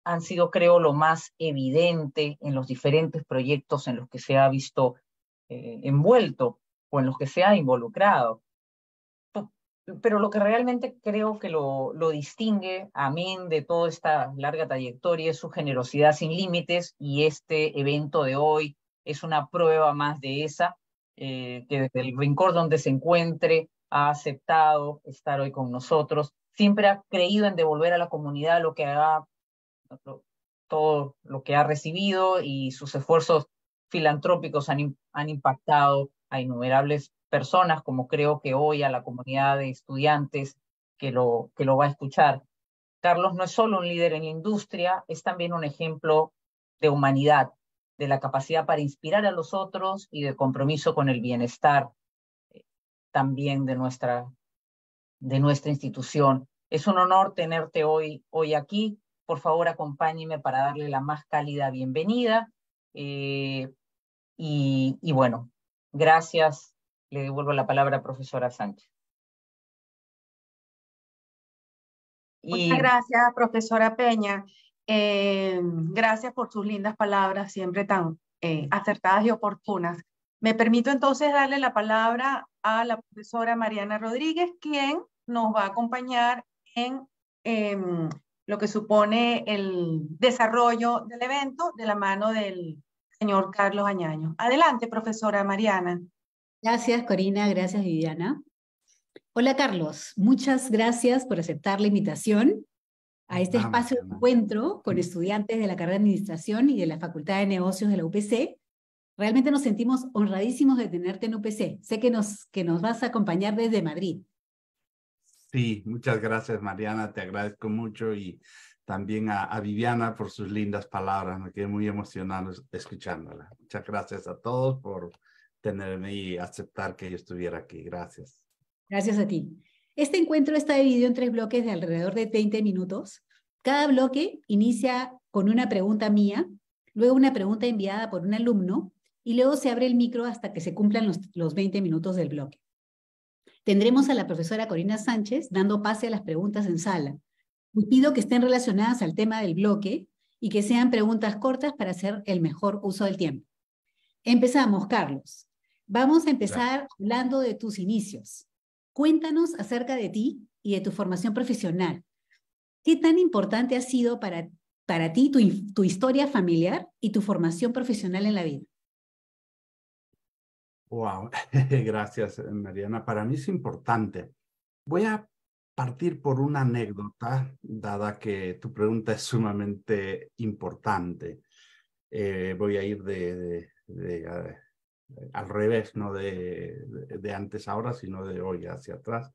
han sido, creo, lo más evidente en los diferentes proyectos en los que se ha visto envuelto o en los que se ha involucrado. Pero lo que realmente creo que lo distingue, amén de toda esta larga trayectoria, es su generosidad sin límites, y este evento de hoy es una prueba más de esa, que desde el rincón donde se encuentre ha aceptado estar hoy con nosotros, siempre ha creído en devolver a la comunidad todo lo que ha recibido, y sus esfuerzos filantrópicos han impactado a innumerables personas, como creo que hoy a la comunidad de estudiantes que lo va a escuchar. Carlos no es solo un líder en la industria, es también un ejemplo de humanidad, de la capacidad para inspirar a los otros y de compromiso con el bienestar también de nuestra institución. Es un honor tenerte hoy aquí. Por favor, acompáñeme para darle la más cálida bienvenida. Eh, y bueno, gracias. Le devuelvo la palabra a profesora Sánchez. Muchas Y gracias, profesora Peña. Gracias por sus lindas palabras, siempre tan acertadas y oportunas. Me permito entonces darle la palabra a la profesora Mariana Rodríguez, quien nos va a acompañar en lo que supone el desarrollo del evento de la mano del señor Carlos Añaño. Adelante, profesora Mariana. Gracias, Corina. Gracias, Viviana. Hola, Carlos. Muchas gracias por aceptar la invitación a este espacio de encuentro con estudiantes de la carrera de Administración y de la Facultad de Negocios de la UPC. Realmente nos sentimos honradísimos de tenerte en UPC. Sé que nos vas a acompañar desde Madrid. Sí, muchas gracias, Mariana. Te agradezco mucho, y también a Viviana por sus lindas palabras. Me quedé muy emocionado escuchándola. Muchas gracias a todos por tenerme y aceptar que yo estuviera aquí. Gracias. Gracias a ti. Este encuentro está dividido en 3 bloques de alrededor de 20 minutos. Cada bloque inicia con una pregunta mía, luego una pregunta enviada por un alumno, y luego se abre el micro hasta que se cumplan los 20 minutos del bloque. Tendremos a la profesora Corina Sánchez dando pase a las preguntas en sala. Les pido que estén relacionadas al tema del bloque y que sean preguntas cortas para hacer el mejor uso del tiempo. Empezamos, Carlos. Vamos a empezar hablando de tus inicios. Cuéntanos acerca de ti y de tu formación profesional. ¿Qué tan importante ha sido para ti tu historia familiar y tu formación profesional en la vida? Wow, gracias, Mariana. Para mí es importante. Voy a partir por una anécdota, dada que tu pregunta es sumamente importante. Voy a ir al revés, no de antes a ahora, sino de hoy hacia atrás.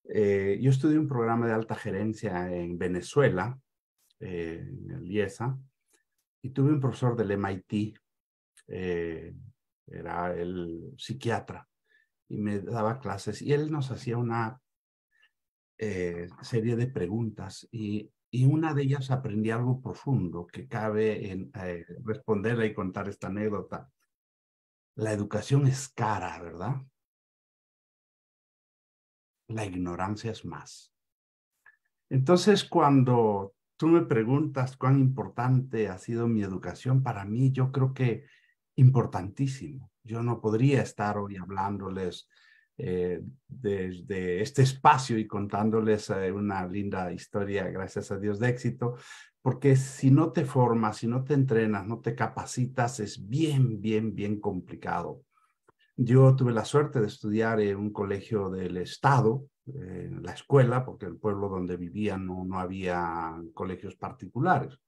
Yo estudié un programa de alta gerencia en Venezuela, en el IESA, y tuve un profesor del MIT, era el psiquiatra, y me daba clases, y él nos hacía una serie de preguntas, y una de ellas aprendí algo profundo que cabe en responderla y contar esta anécdota. La educación es cara, ¿verdad? La ignorancia es más. Entonces, cuando tú me preguntas cuán importante ha sido mi educación, para mí yo creo que importantísimo. Yo no podría estar hoy hablándoles desde este espacio y contándoles una linda historia, gracias a Dios, de éxito, porque si no te formas, si no te entrenas, no te capacitas, es bien, bien, bien complicado. Yo tuve la suerte de estudiar en un colegio del Estado, en la escuela, porque en el pueblo donde vivía no había colegios particulares.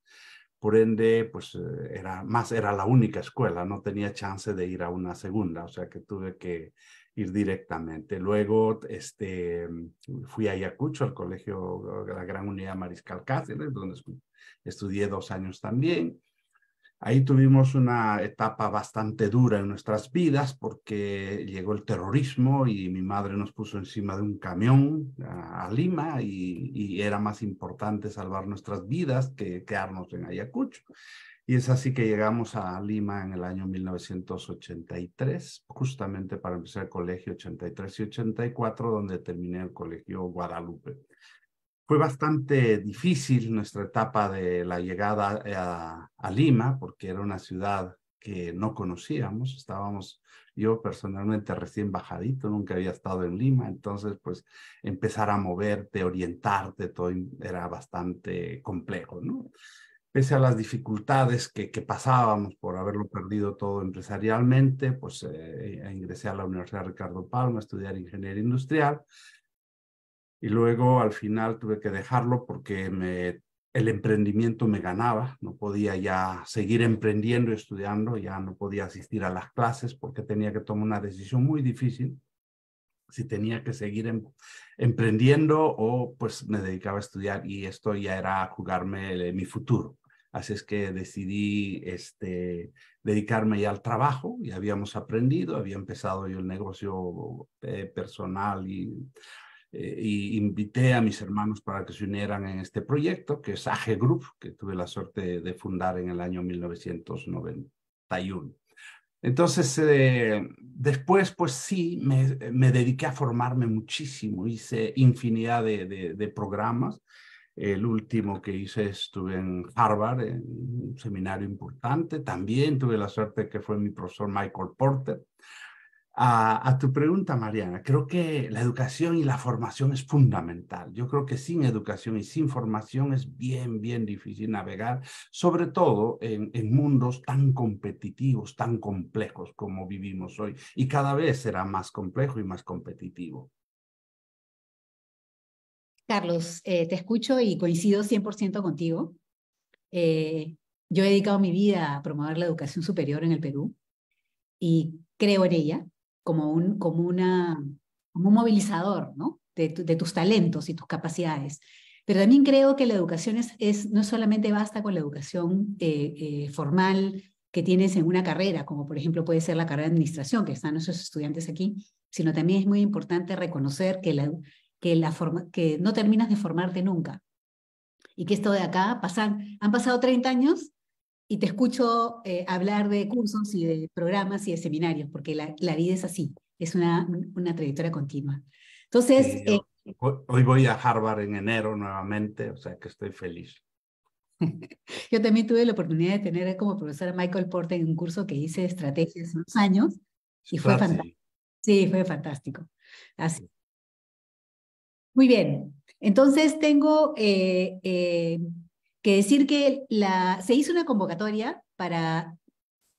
Por ende, pues era la única escuela, no tenía chance de ir a una segunda, o sea que tuve que ir directamente. Luego fui a Ayacucho, al colegio de la Gran Unidad Mariscal Cáceres, donde estudié 2 años también. Ahí tuvimos una etapa bastante dura en nuestras vidas porque llegó el terrorismo y mi madre nos puso encima de un camión a Lima, y era más importante salvar nuestras vidas que quedarnos en Ayacucho. Y es así que llegamos a Lima en el año 1983, justamente para empezar el colegio 83 y 84, donde terminé el colegio Guadalupe. Fue bastante difícil nuestra etapa de la llegada a Lima, porque era una ciudad que no conocíamos. Yo personalmente recién bajadito, nunca había estado en Lima, entonces pues empezar a moverte, orientarte, todo era bastante complejo, ¿no? Pese a las dificultades que pasábamos por haberlo perdido todo empresarialmente, pues ingresé a la Universidad Ricardo Palma a estudiar ingeniería industrial. Y luego al final tuve que dejarlo porque el emprendimiento me ganaba. No podía ya seguir emprendiendo y estudiando, ya no podía asistir a las clases porque tenía que tomar una decisión muy difícil. Si tenía que seguir emprendiendo o pues me dedicaba a estudiar, y esto ya era jugarme mi futuro. Así es que decidí dedicarme ya al trabajo. Ya habíamos aprendido, había empezado yo el negocio personal y invité a mis hermanos para que se unieran en este proyecto, que es AG Group, que tuve la suerte de fundar en el año 1991. Entonces, después, pues sí, me dediqué a formarme muchísimo. Hice infinidad de programas. El último que hice estuve en Harvard, en un seminario importante. También tuve la suerte que fue mi profesor Michael Porter. A tu pregunta, Mariana, creo que la educación y la formación es fundamental. Yo creo que sin educación y sin formación es bien, bien difícil navegar, sobre todo en mundos tan competitivos, tan complejos como vivimos hoy. Y cada vez será más complejo y más competitivo. Carlos, te escucho y coincido 100% contigo. Yo he dedicado mi vida a promover la educación superior en el Perú y creo en ella como un movilizador, ¿no? de tus talentos y tus capacidades. Pero también creo que la educación no solamente basta con la educación formal que tienes en una carrera, como por ejemplo puede ser la carrera de administración, que están nuestros estudiantes aquí, sino también es muy importante reconocer que no terminas de formarte nunca. Y que esto de acá han pasado 30 años y te escucho hablar de cursos y de programas y de seminarios, porque la vida es así, es una trayectoria continua. Entonces, Sí, hoy voy a Harvard en enero nuevamente, o sea que estoy feliz. yo también tuve la oportunidad de tener como profesora a Michael Porter en un curso que hice de estrategia hace unos años y fue fantástico. Sí, fue fantástico. Así. Muy bien. Entonces tengo que decir que se hizo una convocatoria para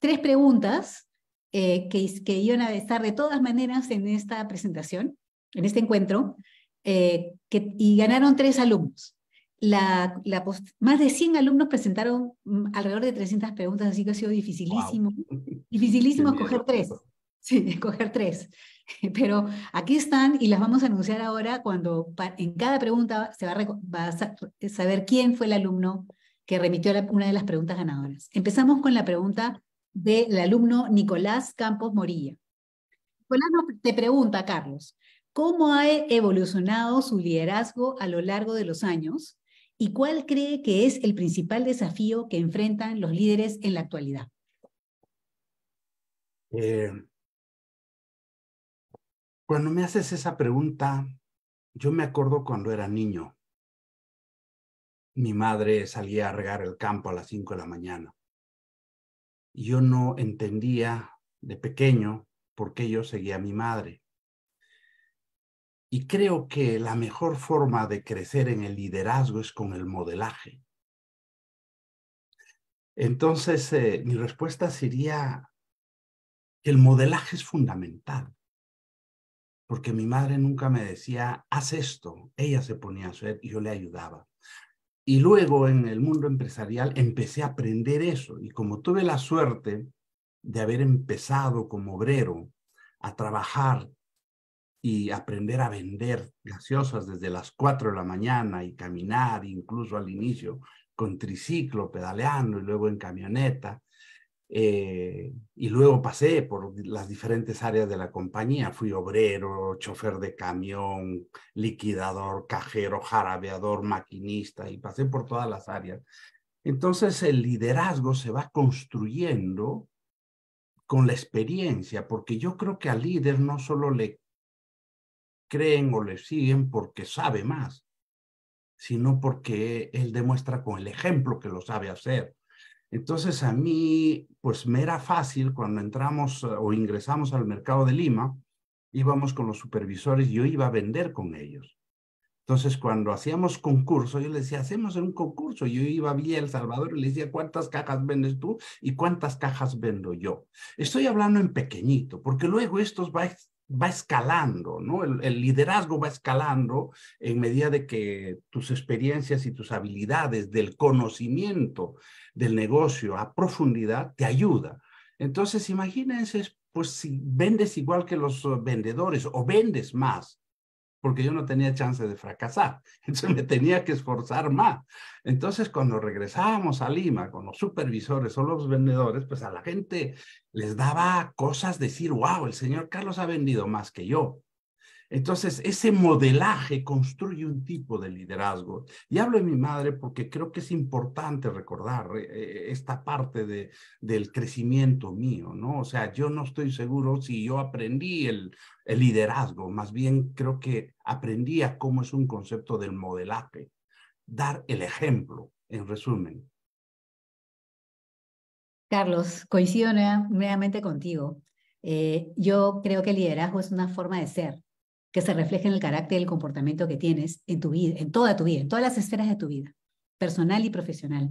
3 preguntas que iban a estar de todas maneras en esta presentación, en este encuentro, y ganaron 3 alumnos. Más de 100 alumnos presentaron alrededor de 300 preguntas, así que ha sido dificilísimo. Wow. Dificilísimo escoger 3. Sí, escoger 3. Pero aquí están y las vamos a anunciar ahora cuando en cada pregunta va a saber quién fue el alumno que remitió una de las preguntas ganadoras. Empezamos con la pregunta del alumno Nicolás Campos Morilla. Nicolás te pregunta, Carlos, ¿cómo ha evolucionado su liderazgo a lo largo de los años y cuál cree que es el principal desafío que enfrentan los líderes en la actualidad? Cuando me haces esa pregunta, yo me acuerdo cuando era niño. Mi madre salía a regar el campo a las 5 de la mañana. Y yo no entendía de pequeño por qué yo seguía a mi madre. Y creo que la mejor forma de crecer en el liderazgo es con el modelaje. Entonces, mi respuesta sería que el modelaje es fundamental. Porque mi madre nunca me decía, haz esto. Ella se ponía a hacer y yo le ayudaba. Y luego en el mundo empresarial empecé a aprender eso. Y como tuve la suerte de haber empezado como obrero a trabajar y aprender a vender gaseosas desde las 4 de la mañana y caminar, incluso al inicio con triciclo, pedaleando y luego en camioneta. Y luego pasé por las diferentes áreas de la compañía. Fui obrero, chofer de camión, liquidador, cajero, jarabeador, maquinista, y pasé por todas las áreas. Entonces el liderazgo se va construyendo con la experiencia, porque yo creo que al líder no solo le creen o le siguen porque sabe más, sino porque él demuestra con el ejemplo que lo sabe hacer. Entonces a mí, pues me era fácil cuando entramos o ingresamos al mercado de Lima, íbamos con los supervisores y yo iba a vender con ellos. Entonces, cuando hacíamos concurso, yo le decía, hacemos un concurso. Yo iba a Villa El Salvador y le decía, ¿cuántas cajas vendes tú y cuántas cajas vendo yo? Estoy hablando en pequeñito, porque luego esto va escalando, ¿no? El liderazgo va escalando en medida de que tus experiencias y tus habilidades del conocimiento del negocio a profundidad te ayuda. Entonces, imagínense, pues si vendes igual que los vendedores o vendes más, porque yo no tenía chance de fracasar. Entonces me tenía que esforzar más. Entonces cuando regresábamos a Lima con los supervisores o los vendedores, pues a la gente les daba cosas decir, wow, el señor Carlos ha vendido más que yo. Entonces, ese modelaje construye un tipo de liderazgo. Y hablo de mi madre porque creo que es importante recordar esta parte del crecimiento mío, ¿no? O sea, yo no estoy seguro si yo aprendí el liderazgo, más bien creo que aprendí a cómo es un concepto del modelaje, dar el ejemplo, en resumen. Carlos, coincido nuevamente contigo. Yo creo que el liderazgo es una forma de ser que se refleja en el carácter y el comportamiento que tienes en tu vida, en toda tu vida, en todas las esferas de tu vida, personal y profesional.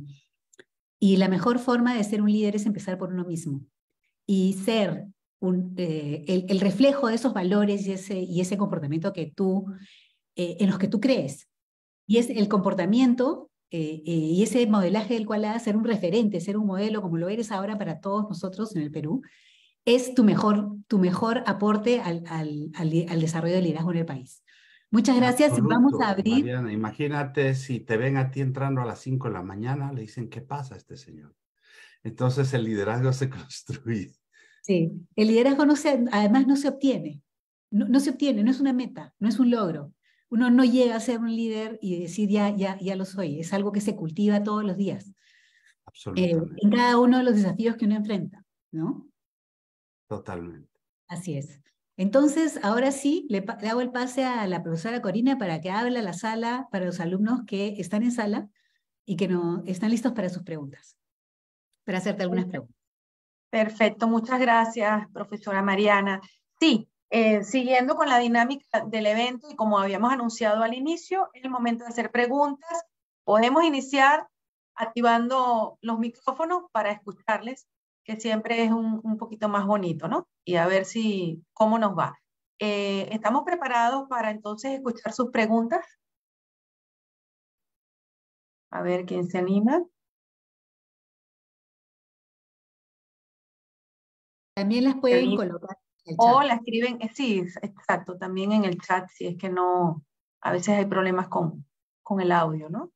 Y la mejor forma de ser un líder es empezar por uno mismo y ser el reflejo de esos valores y ese comportamiento en los que tú crees. Y es el comportamiento y ese modelaje del cual has ser un referente, ser un modelo como lo eres ahora para todos nosotros en el Perú, es tu mejor aporte al desarrollo del liderazgo en el país. Muchas gracias. Vamos a Absoluto, abrir. Mariana. Imagínate si te ven a ti entrando a las 5 de la mañana, le dicen, ¿qué pasa a este señor? Entonces el liderazgo se construye. Sí, el liderazgo además no se obtiene. No se obtiene, no es una meta, no es un logro. Uno no llega a ser un líder y decir ya lo soy. Es algo que se cultiva todos los días, Absolutamente, en cada uno de los desafíos que uno enfrenta, ¿no? totalmente. Así es. Entonces, ahora sí, le hago el pase a la profesora Corina para que hable a la sala para los alumnos que están en sala y que no están listos para sus preguntas, para hacerte algunas preguntas. Perfecto, muchas gracias, profesora Mariana. Sí, siguiendo con la dinámica del evento y como habíamos anunciado al inicio, es el momento de hacer preguntas. Podemos iniciar activando los micrófonos para escucharles, que siempre es un poquito más bonito, ¿no? Y a ver cómo nos va. ¿Estamos preparados para entonces escuchar sus preguntas? A ver quién se anima. También las pueden colocar en el O chat. la escriben, sí, exacto, también en el chat, si es que no, a veces hay problemas con el audio, ¿no?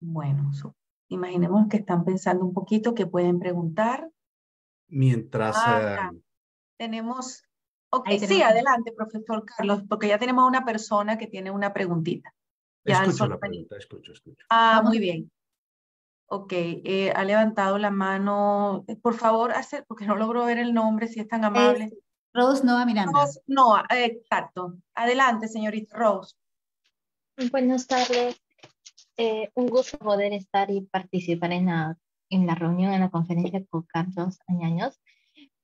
Bueno, imaginemos que están pensando un poquito, que pueden preguntar. Mientras... Ya. Tenemos, ok, Ahí sí, tenemos. adelante, profesor Carlos, porque ya tenemos una persona que tiene una preguntita. Ya Escucho alzó la la manito. pregunta, escucho. Muy bien. Ok, ha levantado la mano. Por favor, porque no logro ver el nombre, si es tan amable. Rose Nova Miranda. Rose, no, exacto. Adelante, señorita Rose. Buenas tardes. Un gusto poder estar y participar en la reunión, en la conferencia con Carlos Añaños.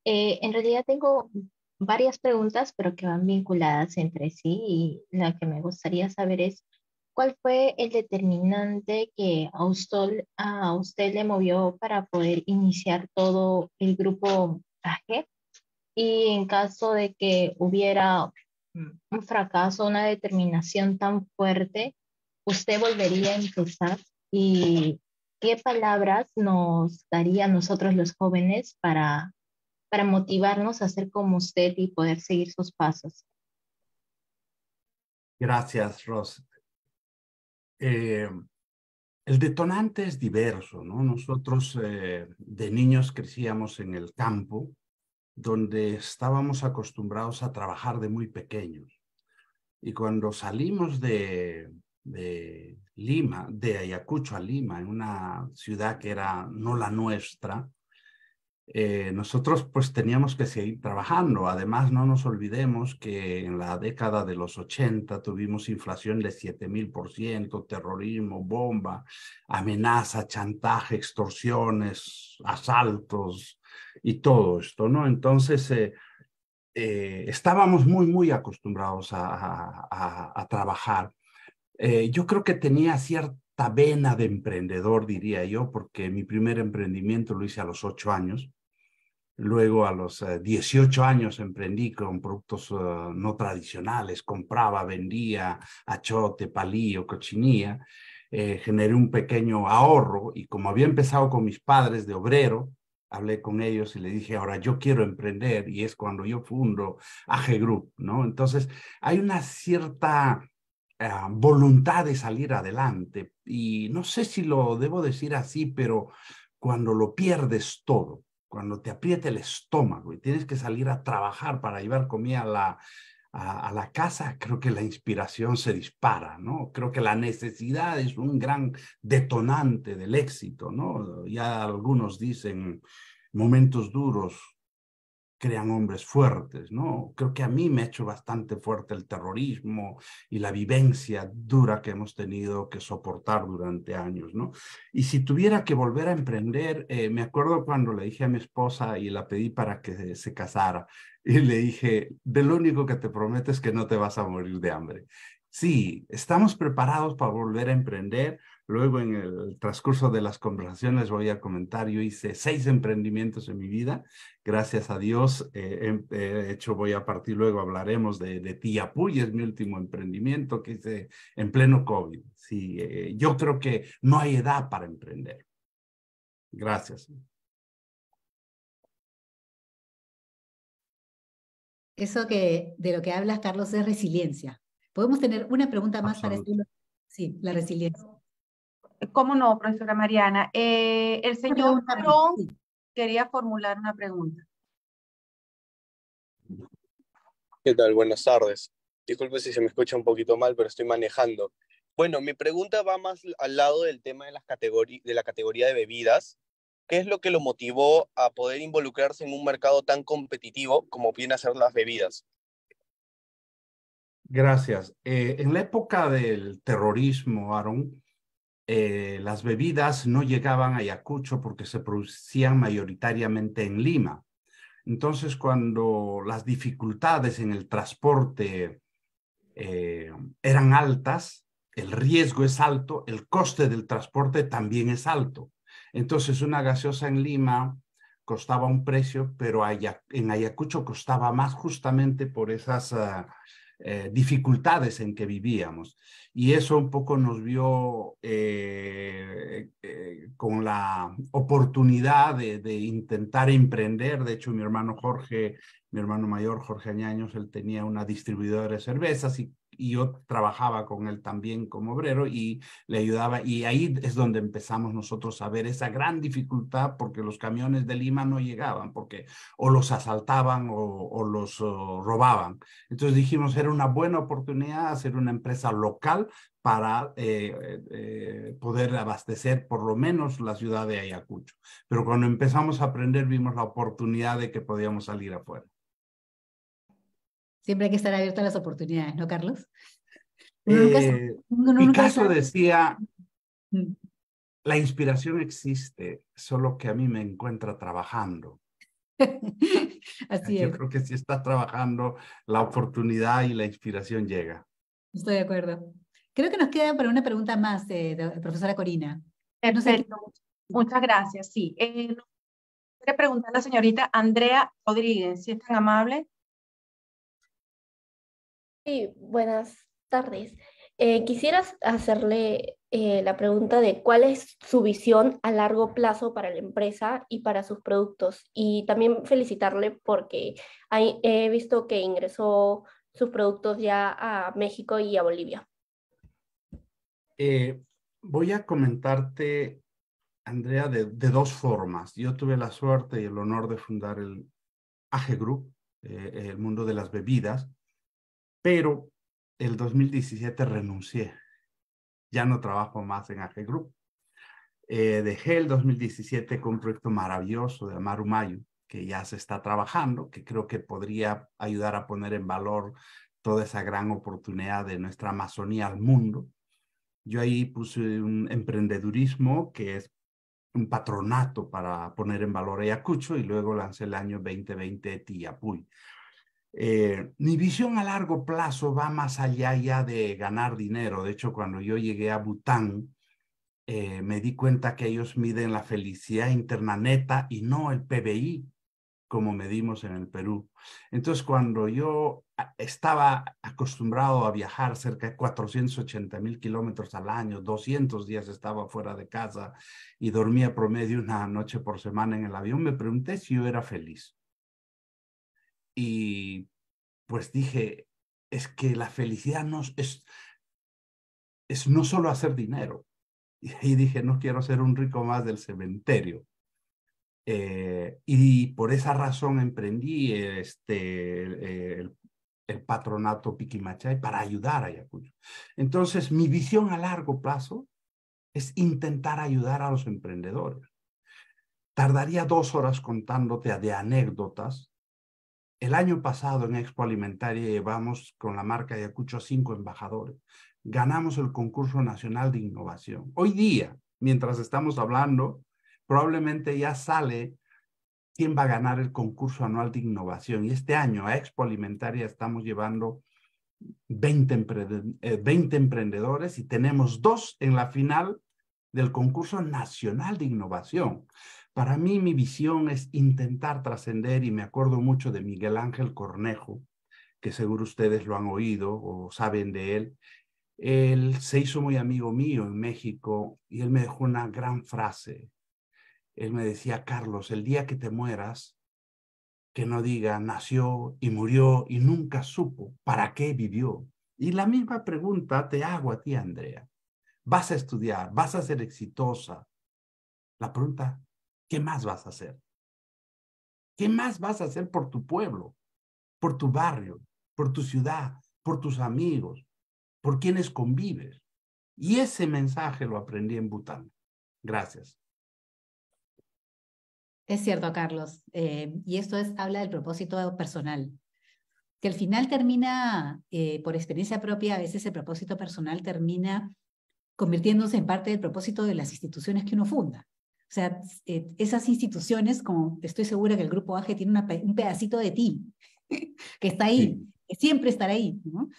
En realidad tengo varias preguntas, pero que van vinculadas entre sí, y la que me gustaría saber es, ¿cuál fue el determinante que a usted le movió para poder iniciar todo el grupo AG? Y en caso de que hubiera un fracaso, una determinación tan fuerte, ¿usted volvería a empezar? ¿Y qué palabras nos daría a nosotros los jóvenes para motivarnos a ser como usted y poder seguir sus pasos? Gracias, Ros. El detonante es diverso, ¿no? Nosotros de niños crecíamos en el campo, donde estábamos acostumbrados a trabajar de muy pequeños. Y cuando salimos de Lima, de Ayacucho a Lima, en una ciudad que era no la nuestra, nosotros pues teníamos que seguir trabajando. Además, no nos olvidemos que en la década de los 80 tuvimos inflación de 7000%, terrorismo, bomba, amenaza, chantaje, extorsiones, asaltos y todo esto, ¿no? Entonces, estábamos muy acostumbrados a trabajar. Yo creo que tenía cierta vena de emprendedor, diría yo, porque mi primer emprendimiento lo hice a los 8 años. Luego a los 18 años emprendí con productos no tradicionales, compraba, vendía achote, palillo, cochinilla, generé un pequeño ahorro y como había empezado con mis padres de obrero, hablé con ellos y le dije, ahora yo quiero emprender y es cuando yo fundo AG Group, ¿no? Entonces hay una cierta voluntad de salir adelante y no sé si lo debo decir así, pero cuando lo pierdes todo, cuando te aprieta el estómago y tienes que salir a trabajar para llevar comida a la casa, creo que la inspiración se dispara, ¿no? Creo que la necesidad es un gran detonante del éxito, ¿no? Ya algunos dicen, momentos duros crean hombres fuertes, ¿no? Creo que a mí me ha hecho bastante fuerte el terrorismo y la vivencia dura que hemos tenido que soportar durante años, ¿no? Y si tuviera que volver a emprender, me acuerdo cuando le dije a mi esposa y la pedí para que se casara, y le dije, de lo único que te prometo es que no te vas a morir de hambre. Sí, estamos preparados para volver a emprender. Luego en el transcurso de las conversaciones voy a comentar, yo hice 6 emprendimientos en mi vida. Gracias a Dios, he hecho, voy a partir luego, hablaremos de Tiapuy, es mi último emprendimiento que hice en pleno COVID. Sí, yo creo que no hay edad para emprender. Gracias. Eso que de lo que hablas, Carlos, es resiliencia. Podemos tener una pregunta más para este. Sí, la resiliencia. ¿Cómo no, profesora Mariana? El señor Barón sí. quería formular una pregunta. ¿Qué tal? Buenas tardes. Disculpe si se me escucha un poquito mal, pero estoy manejando. Bueno, mi pregunta va más al lado del tema de la categoría de bebidas. ¿Qué es lo que lo motivó a poder involucrarse en un mercado tan competitivo como viene a ser las bebidas? Gracias. En la época del terrorismo, Aaron, las bebidas no llegaban a Ayacucho porque se producían mayoritariamente en Lima. Entonces, cuando las dificultades en el transporte eran altas, el riesgo es alto, el coste del transporte también es alto. Entonces, una gaseosa en Lima costaba un precio, pero en Ayacucho costaba más justamente por esas dificultades en que vivíamos. Y eso un poco nos vio con la oportunidad de intentar emprender. De hecho, mi hermano mayor, Jorge Añaños, él tenía una distribuidora de cervezas y yo trabajaba con él también como obrero y le ayudaba. Y ahí es donde empezamos nosotros a ver esa gran dificultad porque los camiones de Lima no llegaban, porque o los asaltaban o los robaban. Entonces dijimos, era una buena oportunidad hacer una empresa local para poder abastecer por lo menos la ciudad de Ayacucho. Pero cuando empezamos a aprender vimos la oportunidad de que podíamos salir afuera. Siempre hay que estar abierto a las oportunidades, ¿no, Carlos? Picasso decía, la inspiración existe, solo que a mí me encuentra trabajando. Así Yo es. creo que si estás trabajando, la oportunidad y la inspiración llega. Estoy de acuerdo. Creo que nos queda para una pregunta más, profesora Corina. Perfecto. No sé. Muchas gracias. Sí. Quiero preguntar a la señorita Andrea Rodríguez, si es tan amable. Sí, buenas tardes. Quisiera hacerle la pregunta de cuál es su visión a largo plazo para la empresa y para sus productos. Y también felicitarle porque he visto que ingresó sus productos ya a México y a Bolivia. Voy a comentarte, Andrea, de 2 formas. Yo tuve la suerte y el honor de fundar el AG Group, el mundo de las bebidas, pero el 2017 renuncié. Ya no trabajo más en AG Group. Dejé el 2017 con un proyecto maravilloso de Amaru Mayu. que ya se está trabajando, que creo que podría ayudar a poner en valor toda esa gran oportunidad de nuestra Amazonía al mundo. Yo ahí puse un emprendedurismo que es un patronato para poner en valor Ayacucho, y luego lancé el año 2020 Tiapuy. Mi visión a largo plazo va más allá ya de ganar dinero. De hecho, cuando yo llegué a Bután, me di cuenta que ellos miden la felicidad interna neta y no el PBI, como medimos en el Perú. Entonces, cuando yo estaba acostumbrado a viajar cerca de 480,000 kilómetros al año, 200 días estaba fuera de casa y dormía promedio una noche por semana en el avión, me pregunté si yo era feliz. Y pues dije, es que la felicidad no es no solo hacer dinero. Y dije, no quiero ser un rico más del cementerio. Y por esa razón emprendí el patronato Piquimachay para ayudar a Ayacucho. Entonces, mi visión a largo plazo es intentar ayudar a los emprendedores. Tardaría 2 horas contándote de anécdotas. El año pasado en Expo Alimentaria llevamos con la marca Ayacucho 5 embajadores. Ganamos el concurso nacional de innovación. Hoy día, mientras estamos hablando, probablemente ya sale quién va a ganar el concurso anual de innovación. Y este año a Expo Alimentaria estamos llevando 20 emprendedores y tenemos 2 en la final del concurso nacional de innovación. Para mí, mi visión es intentar trascender, y me acuerdo mucho de Miguel Ángel Cornejo, que seguro ustedes lo han oído o saben de él. Él se hizo muy amigo mío en México y él me dejó una gran frase. Él me decía, Carlos, el día que te mueras, que no diga nació y murió y nunca supo para qué vivió. Y la misma pregunta te hago a ti, Andrea. Vas a estudiar, vas a ser exitosa. La pregunta, ¿qué más vas a hacer? ¿Qué más vas a hacer por tu pueblo, por tu barrio, por tu ciudad, por tus amigos, por quienes convives? Y ese mensaje lo aprendí en Bután. Gracias. Es cierto, Carlos. Y esto habla del propósito personal, que al final termina, por experiencia propia, a veces el propósito personal termina convirtiéndose en parte del propósito de las instituciones que uno funda. O sea, esas instituciones, como estoy segura que el Grupo AGE tiene un pedacito de ti, que está ahí, sí, que siempre estará ahí, ¿no?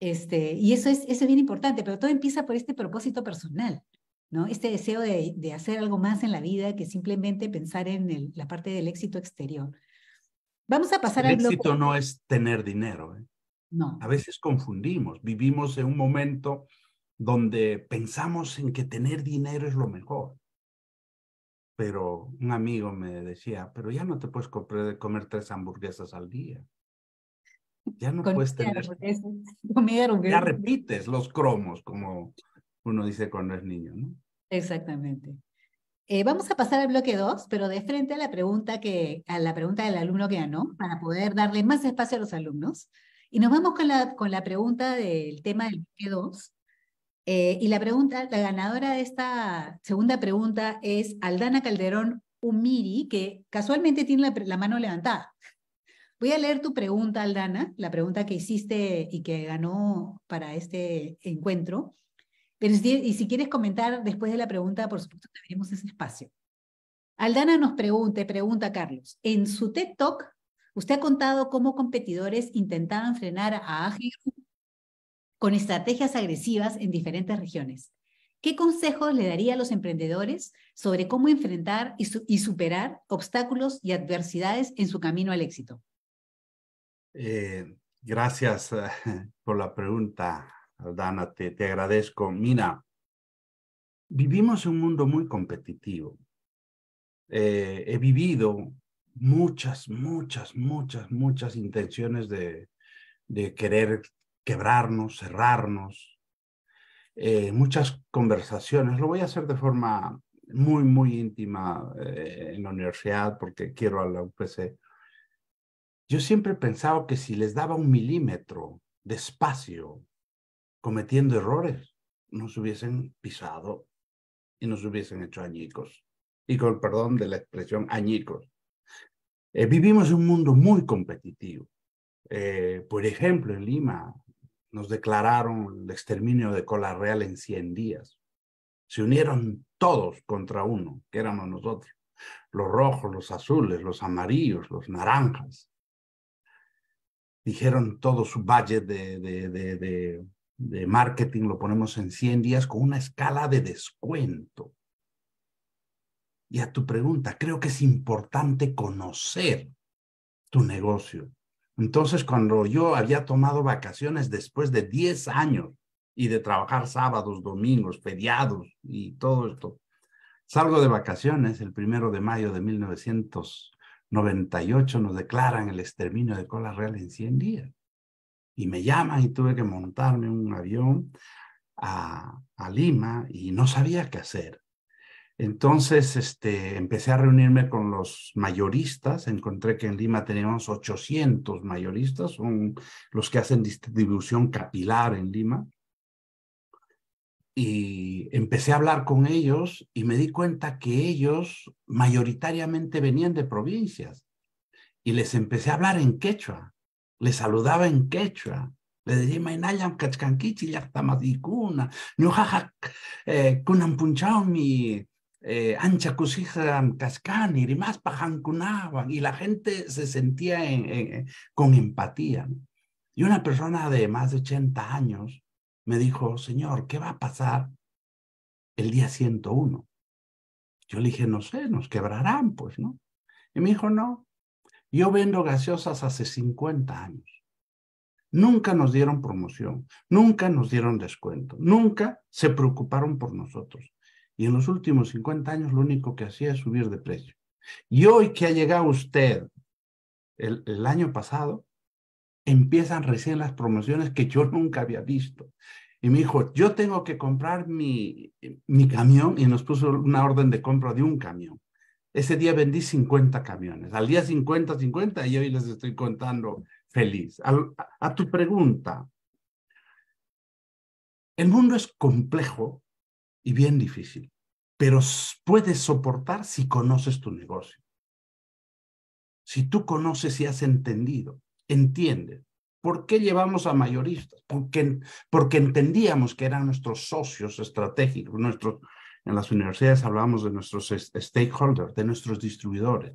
Y eso es bien importante, pero todo empieza por este propósito personal, ¿no? Este deseo de hacer algo más en la vida que simplemente pensar en la parte del éxito exterior. Vamos a pasar al bloque. El éxito no es tener dinero, ¿eh? No. A veces confundimos. Vivimos en un momento donde pensamos en que tener dinero es lo mejor. Pero un amigo me decía, pero ya no te puedes comer 3 hamburguesas al día. Ya no puedes tener... Ya repites los cromos, como uno dice cuando es niño, ¿no? Exactamente. Vamos a pasar al bloque 2, pero de frente a la pregunta del alumno que ganó, para poder darle más espacio a los alumnos. Y nos vamos con la pregunta del tema del bloque 2. Y la ganadora de esta segunda pregunta es Aldana Calderón Umiri, que casualmente tiene la mano levantada. Voy a leer tu pregunta, Aldana, la pregunta que hiciste y que ganó para este encuentro. Pero si quieres comentar después de la pregunta, por supuesto, tenemos ese espacio. Aldana nos pregunta Carlos, en su TED Talk, usted ha contado cómo competidores intentaban frenar a AGE con estrategias agresivas en diferentes regiones. ¿Qué consejos le daría a los emprendedores sobre cómo enfrentar y superar obstáculos y adversidades en su camino al éxito? Gracias por la pregunta, Aldana, te agradezco. Mira, vivimos en un mundo muy competitivo. He vivido muchas intenciones de querer quebrarnos, cerrarnos, muchas conversaciones. Lo voy a hacer de forma muy íntima en la universidad porque quiero a la UPC. Yo siempre he pensado que si les daba 1 milímetro de espacio cometiendo errores, nos hubiesen pisado y nos hubiesen hecho añicos. Y con perdón de la expresión, añicos. Vivimos en un mundo muy competitivo. Por ejemplo, en Lima nos declararon el exterminio de cola real en 100 días. Se unieron todos contra uno, que éramos nosotros. Los rojos, los azules, los amarillos, los naranjas. Dijeron todo su budget de marketing lo ponemos en 100 días con una escala de descuento. Y a tu pregunta, creo que es importante conocer tu negocio. Entonces, cuando yo había tomado vacaciones después de 10 años y de trabajar sábados, domingos, feriados y todo esto, salgo de vacaciones el 1 de mayo de 1998, nos declaran el exterminio de cola real en 100 días. Y me llaman y tuve que montarme en un avión a Lima y no sabía qué hacer. Entonces empecé a reunirme con los mayoristas. Encontré que en Lima teníamos 800 mayoristas, son los que hacen distribución capilar en Lima. Y empecé a hablar con ellos y me di cuenta que ellos mayoritariamente venían de provincias. Y les empecé a hablar en quechua. Les saludaba en quechua. Les decía, mainayam kachkankichi yaktamadikuna, ñujaja kunan punchaumi, ancha kusijam kaskani, rimas pajankunawan. Y la gente se sentía con empatía, ¿no? Y una persona de más de 80 años me dijo, señor, ¿qué va a pasar el día 101? Yo le dije, no sé, nos quebrarán, pues, ¿no? Y me dijo, no, yo vendo gaseosas hace 50 años. Nunca nos dieron promoción, nunca nos dieron descuento, nunca se preocuparon por nosotros. Y en los últimos 50 años lo único que hacía es subir de precio. Y hoy que ha llegado usted el año pasado, empiezan recién las promociones que yo nunca había visto. Y me dijo, yo tengo que comprar mi camión, y nos puso una orden de compra de un camión. Ese día vendí 50 camiones. Al día 50, y hoy les estoy contando feliz. A tu pregunta, el mundo es complejo y bien difícil, pero puedes soportar si conoces tu negocio. Si tú conoces y has entendido, entiendes. ¿Por qué llevamos a mayoristas? Porque entendíamos que eran nuestros socios estratégicos. En las universidades hablamos de nuestros stakeholders, de nuestros distribuidores.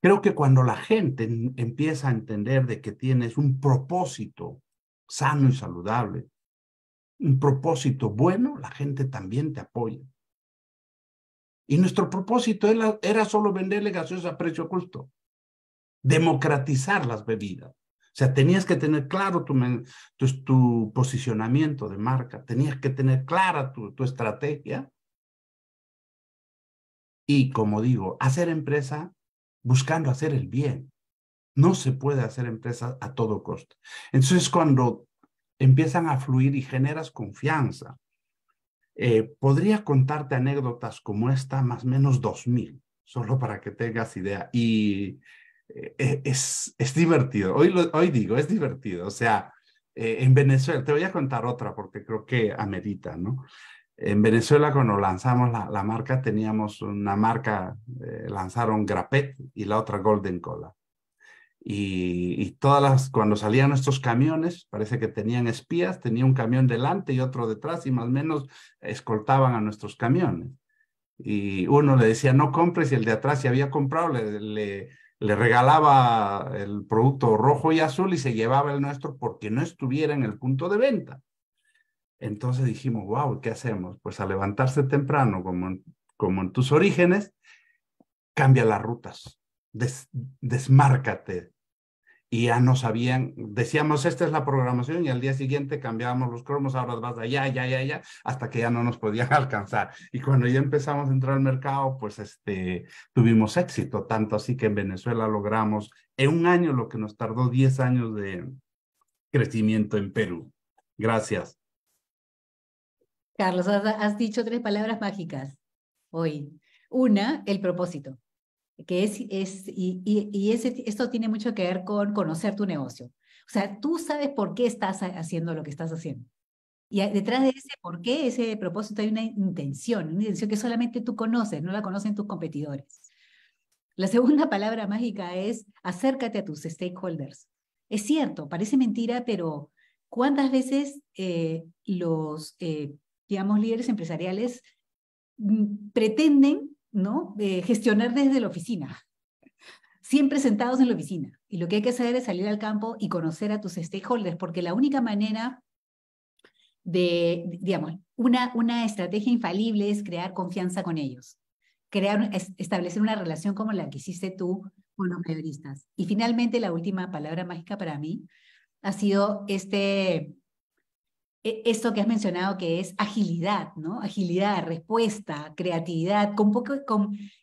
Creo que cuando la gente empieza a entender de que tienes un propósito sano y saludable, un propósito bueno, la gente también te apoya. Y nuestro propósito era solo venderle gaseosas a precio justo, democratizar las bebidas. O sea, tenías que tener claro tu posicionamiento de marca, tenías que tener clara tu estrategia. Y como digo, hacer empresa buscando hacer el bien. No se puede hacer empresa a todo costo. Entonces, cuando empiezan a fluir y generas confianza, podría contarte anécdotas como esta, más o menos 2000, solo para que tengas idea. Y es divertido. Hoy digo, es divertido. O sea, en Venezuela, te voy a contar otra porque creo que amerita, ¿no? En Venezuela, cuando lanzamos la marca, teníamos una marca, lanzaron Grapet y la otra Golden Cola. Y cuando salían nuestros camiones, parece que tenían espías, tenía un camión delante y otro detrás y más o menos escoltaban a nuestros camiones. Y uno le decía, no compres, y el de atrás, si había comprado, le regalaba el producto rojo y azul y se llevaba el nuestro porque no estuviera en el punto de venta. Entonces dijimos, wow, ¿qué hacemos? Pues a levantarse temprano, como en tus orígenes, cambia las rutas, desmárcate. Y ya no sabían, decíamos, esta es la programación, y al día siguiente cambiábamos los cromos, ahora vas allá, hasta que ya no nos podían alcanzar. Y cuando ya empezamos a entrar al mercado, pues tuvimos éxito, tanto así que en Venezuela logramos en un año lo que nos tardó 10 años de crecimiento en Perú. Gracias. Carlos, has dicho 3 palabras mágicas hoy. Una, el propósito, que esto tiene mucho que ver con conocer tu negocio. O sea, tú sabes por qué estás haciendo lo que estás haciendo. Y detrás de ese por qué, ese propósito, hay una intención que solamente tú conoces, no la conocen tus competidores. La segunda palabra mágica es acércate a tus stakeholders. Es cierto, parece mentira, pero ¿cuántas veces los, digamos, líderes empresariales pretenden, ¿no? Gestionar desde la oficina? Siempre sentados en la oficina. Y lo que hay que hacer es salir al campo y conocer a tus stakeholders, porque la única manera de, digamos, una estrategia infalible es crear confianza con ellos, establecer una relación como la que hiciste tú con los mayoristas. Y finalmente, la última palabra mágica para mí ha sido esto que has mencionado, que es agilidad, ¿no? Agilidad, respuesta, creatividad,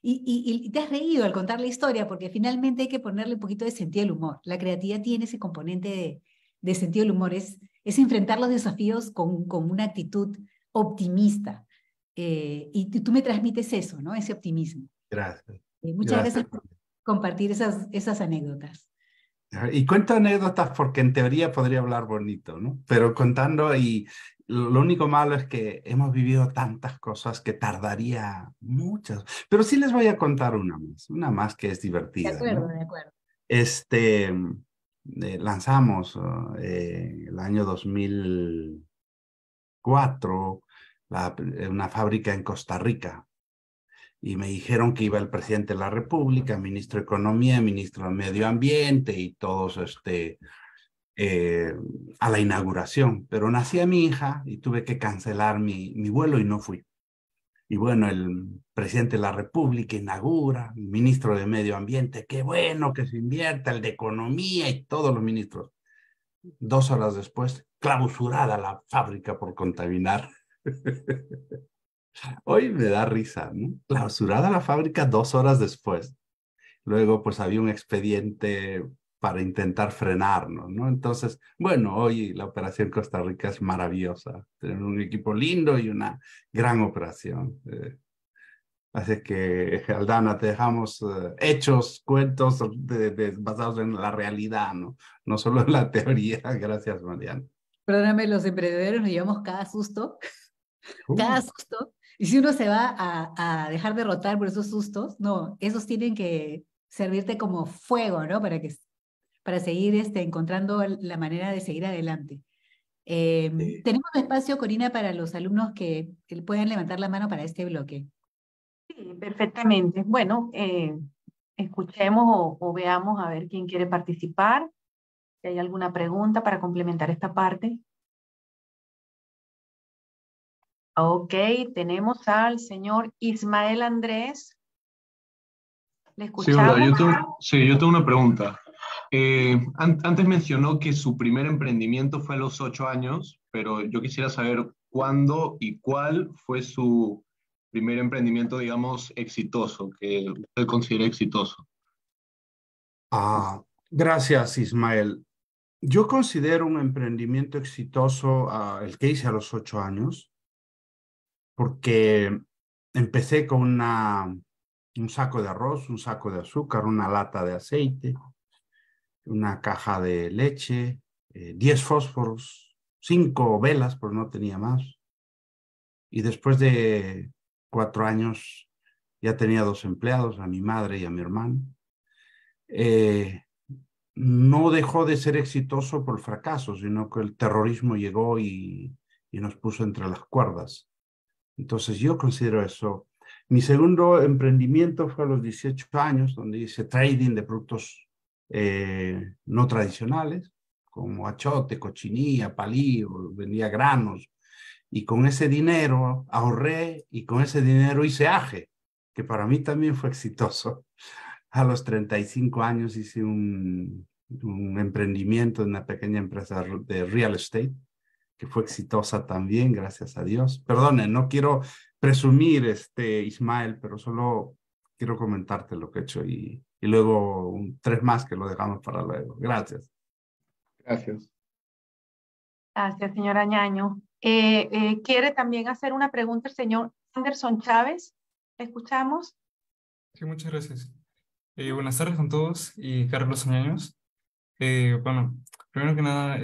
y te has reído al contar la historia, porque finalmente hay que ponerle un poquito de sentido al humor. La creatividad tiene ese componente de sentido del humor, es enfrentar los desafíos con una actitud optimista. Y tú me transmites eso, ¿no? Ese optimismo. Gracias. Muchas gracias por compartir esas anécdotas. Y cuento anécdotas porque en teoría podría hablar bonito, ¿no? Pero contando, y lo único malo es que hemos vivido tantas cosas que tardaría muchas. Pero sí les voy a contar una más que es divertida. De acuerdo, ¿no? de acuerdo. Lanzamos el año 2004 una fábrica en Costa Rica. Y me dijeron que iba el presidente de la República, ministro de Economía, ministro de Medio Ambiente y todos a la inauguración. Pero nacía mi hija y tuve que cancelar mi vuelo y no fui. Y bueno, el presidente de la República inaugura, el ministro de Medio Ambiente, qué bueno que se invierta, el de Economía y todos los ministros. 2 horas después, clausurada la fábrica por contaminar. Hoy me da risa, ¿no? Clausurada la fábrica 2 horas después. Luego, pues había un expediente para intentar frenarnos, ¿no? Entonces, bueno, hoy la operación Costa Rica es maravillosa. Tenemos un equipo lindo y una gran operación. Así que, Aldana, te dejamos hechos, cuentos basados en la realidad, ¿no? No solo en la teoría. Gracias, Mariana. Perdóname, los emprendedores nos llevamos cada susto. Cada susto. Y si uno se va a dejar derrotar por esos sustos, no, esos tienen que servirte como fuego, ¿no? Para seguir encontrando la manera de seguir adelante. Sí. Tenemos espacio, Corina, para los alumnos que puedan levantar la mano para este bloque. Sí, perfectamente. Bueno, escuchemos o veamos a ver quién quiere participar. Si hay alguna pregunta para complementar esta parte. Ok, tenemos al señor Ismael Andrés. ¿Le Sí, hola, escuchamos? yo tengo una pregunta. Antes mencionó que su primer emprendimiento fue a los 8 años, pero yo quisiera saber cuándo y cuál fue su primer emprendimiento, digamos, exitoso, que usted considera exitoso. Gracias, Ismael. Yo considero un emprendimiento exitoso el que hice a los 8 años, porque empecé con un saco de arroz, un saco de azúcar, una lata de aceite, una caja de leche, 10 fósforos, 5 velas, pero no tenía más. Y después de 4 años ya tenía 2 empleados, a mi madre y a mi hermano. No dejó de ser exitoso por fracaso, sino que el terrorismo llegó y nos puso entre las cuerdas. Entonces yo considero eso. Mi segundo emprendimiento fue a los 18 años, donde hice trading de productos no tradicionales, como achote, cochinilla, palillo, vendía granos. Y con ese dinero ahorré y con ese dinero hice AGE, que para mí también fue exitoso. A los 35 años hice un emprendimiento en una pequeña empresa de real estate, que fue exitosa también, gracias a Dios. Perdonen, no quiero presumir, Ismael, pero solo quiero comentarte lo que he hecho y luego 3 más que lo dejamos para luego. Gracias. Gracias. Gracias, señora Ñaño. ¿Quiere también hacer una pregunta el señor Anderson Chávez? ¿Le escuchamos? Sí, muchas gracias. Buenas tardes con todos y Carlos Añaños. Bueno, primero que nada,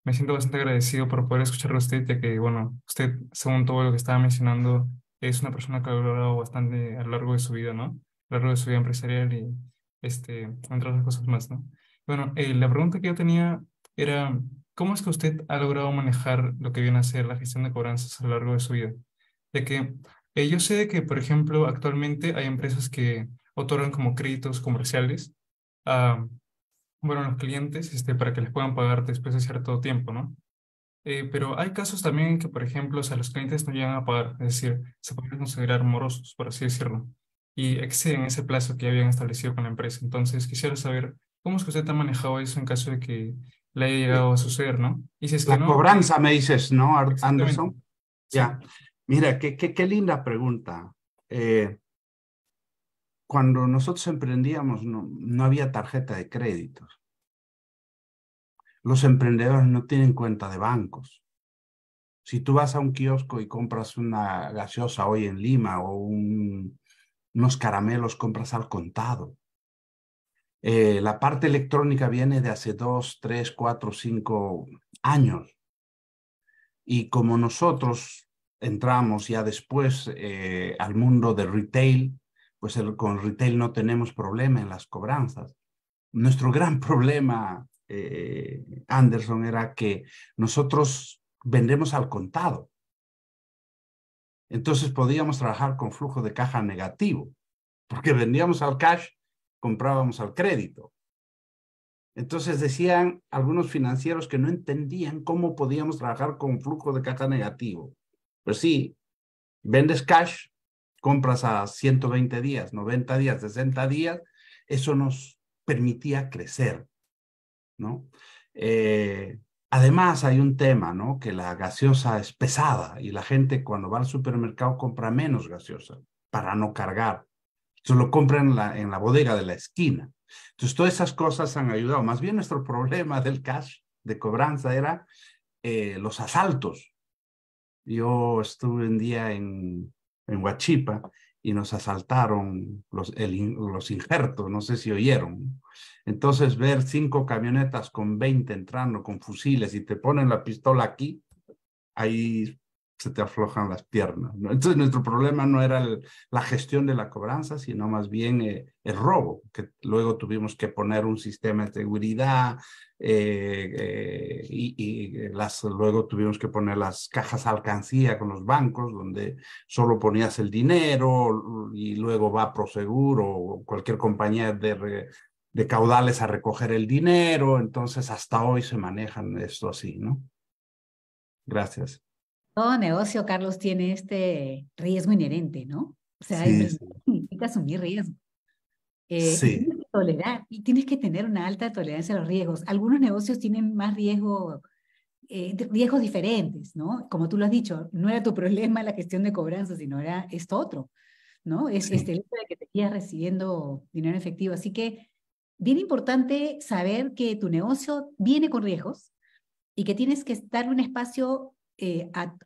me siento bastante agradecido por poder escucharlo a usted, ya que, bueno, usted, según todo lo que estaba mencionando, es una persona que ha logrado bastante a lo largo de su vida, ¿no? a lo largo de su vida empresarial y entre otras cosas más, ¿no? Bueno, la pregunta que yo tenía era, ¿cómo es que usted ha logrado manejar lo que viene a ser la gestión de cobranzas a lo largo de su vida? De que yo sé que, por ejemplo, actualmente hay empresas que otorgan como créditos comerciales a, bueno, a los clientes para que les puedan pagar después de cierto tiempo, ¿no? Pero hay casos también en que, por ejemplo, o sea, los clientes no llegan a pagar, es decir, se pueden considerar morosos, por así decirlo, y exceden ese plazo que ya habían establecido con la empresa. Entonces, quisiera saber cómo es que usted ha manejado eso en caso de que le haya llegado a suceder, ¿no? Y si es que La no, cobranza, me dices, ¿no, exactamente. Anderson? Sí. Ya. Mira, qué linda pregunta. Cuando nosotros emprendíamos, no había tarjeta de créditos. Los emprendedores no tienen cuenta de bancos. Si tú vas a un kiosco y compras una gaseosa hoy en Lima o unos caramelos, compras al contado. La parte electrónica viene de hace 2, 3, 4, 5 años. Y como nosotros entramos ya después al mundo de retail, pues con retail no tenemos problema en las cobranzas. Nuestro gran problema, Anderson, era que nosotros vendemos al contado. Entonces podíamos trabajar con flujo de caja negativo, porque vendíamos al cash, comprábamos al crédito. Entonces decían algunos financieros que no entendían cómo podíamos trabajar con flujo de caja negativo. Pues sí, vendes cash, compras a 120 días, 90 días, 60 días, eso nos permitía crecer, ¿no? Además hay un tema, ¿no? Que la gaseosa es pesada y la gente cuando va al supermercado compra menos gaseosa para no cargar. Entonces lo compran en la bodega de la esquina. Entonces todas esas cosas han ayudado. Más bien nuestro problema del cash de cobranza era los asaltos. Yo estuve un día en Huachipa y nos asaltaron los injertos, no sé si oyeron. Entonces ver 5 camionetas con 20 entrando con fusiles y te ponen la pistola aquí, ahí se te aflojan las piernas, ¿no? Entonces nuestro problema no era la gestión de la cobranza, sino más bien el robo, que luego tuvimos que poner un sistema de seguridad luego tuvimos que poner las cajas alcancía con los bancos, donde solo ponías el dinero y luego va Prosegur o cualquier compañía de caudales a recoger el dinero. Entonces hasta hoy se manejan esto así, ¿no? Gracias. Todo negocio, Carlos, tiene este riesgo inherente, ¿no? O sea, Sí, emprender sí. significa asumir riesgo. Y Sí. tienes que tolerar, y tienes que tener una alta tolerancia a los riesgos. Algunos negocios tienen más riesgos diferentes, ¿no? Como tú lo has dicho, no era tu problema la gestión de cobranza, sino era esto otro, ¿no? Es Sí. el hecho de que te quedas recibiendo dinero en efectivo. Así que, bien importante saber que tu negocio viene con riesgos y que tienes que darle un espacio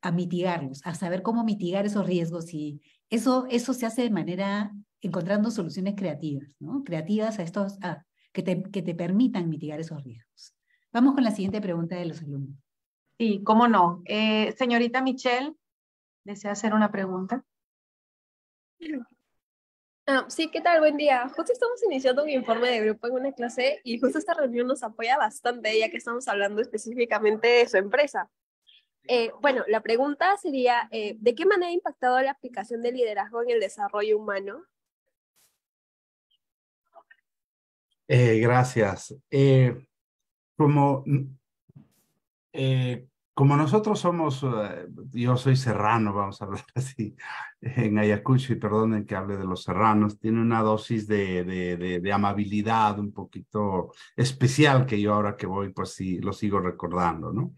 a mitigarlos, a saber cómo mitigar esos riesgos, y eso se hace de manera encontrando soluciones creativas, ¿no? Creativas que te permitan mitigar esos riesgos. Vamos con la siguiente pregunta de los alumnos. Sí, cómo no. Señorita Michelle, ¿desea hacer una pregunta? Sí, ¿qué tal? Buen día. Justo estamos iniciando un informe de grupo en una clase y justo esta reunión nos apoya bastante, ya que estamos hablando específicamente de su empresa. Bueno, la pregunta sería, ¿de qué manera ha impactado la aplicación del liderazgo en el desarrollo humano? Gracias. Como nosotros somos, yo soy serrano, vamos a hablar así, en Ayacucho, y perdonen que hable de los serranos, tiene una dosis de amabilidad un poquito especial que yo ahora que voy, pues sí, lo sigo recordando, ¿no?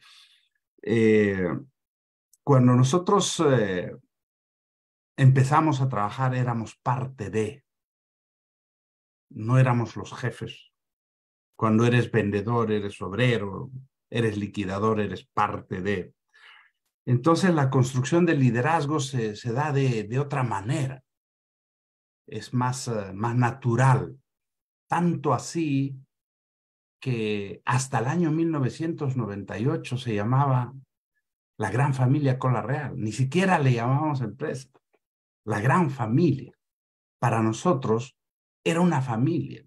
Cuando nosotros empezamos a trabajar, éramos parte de, no éramos los jefes. Cuando eres vendedor, eres obrero, eres liquidador, eres parte de. Entonces la construcción del liderazgo se da de otra manera. Es más natural. Tanto así que hasta el año 1998 se llamaba la Gran Familia Cola Real. Ni siquiera le llamábamos empresa. La Gran Familia. Para nosotros, era una familia,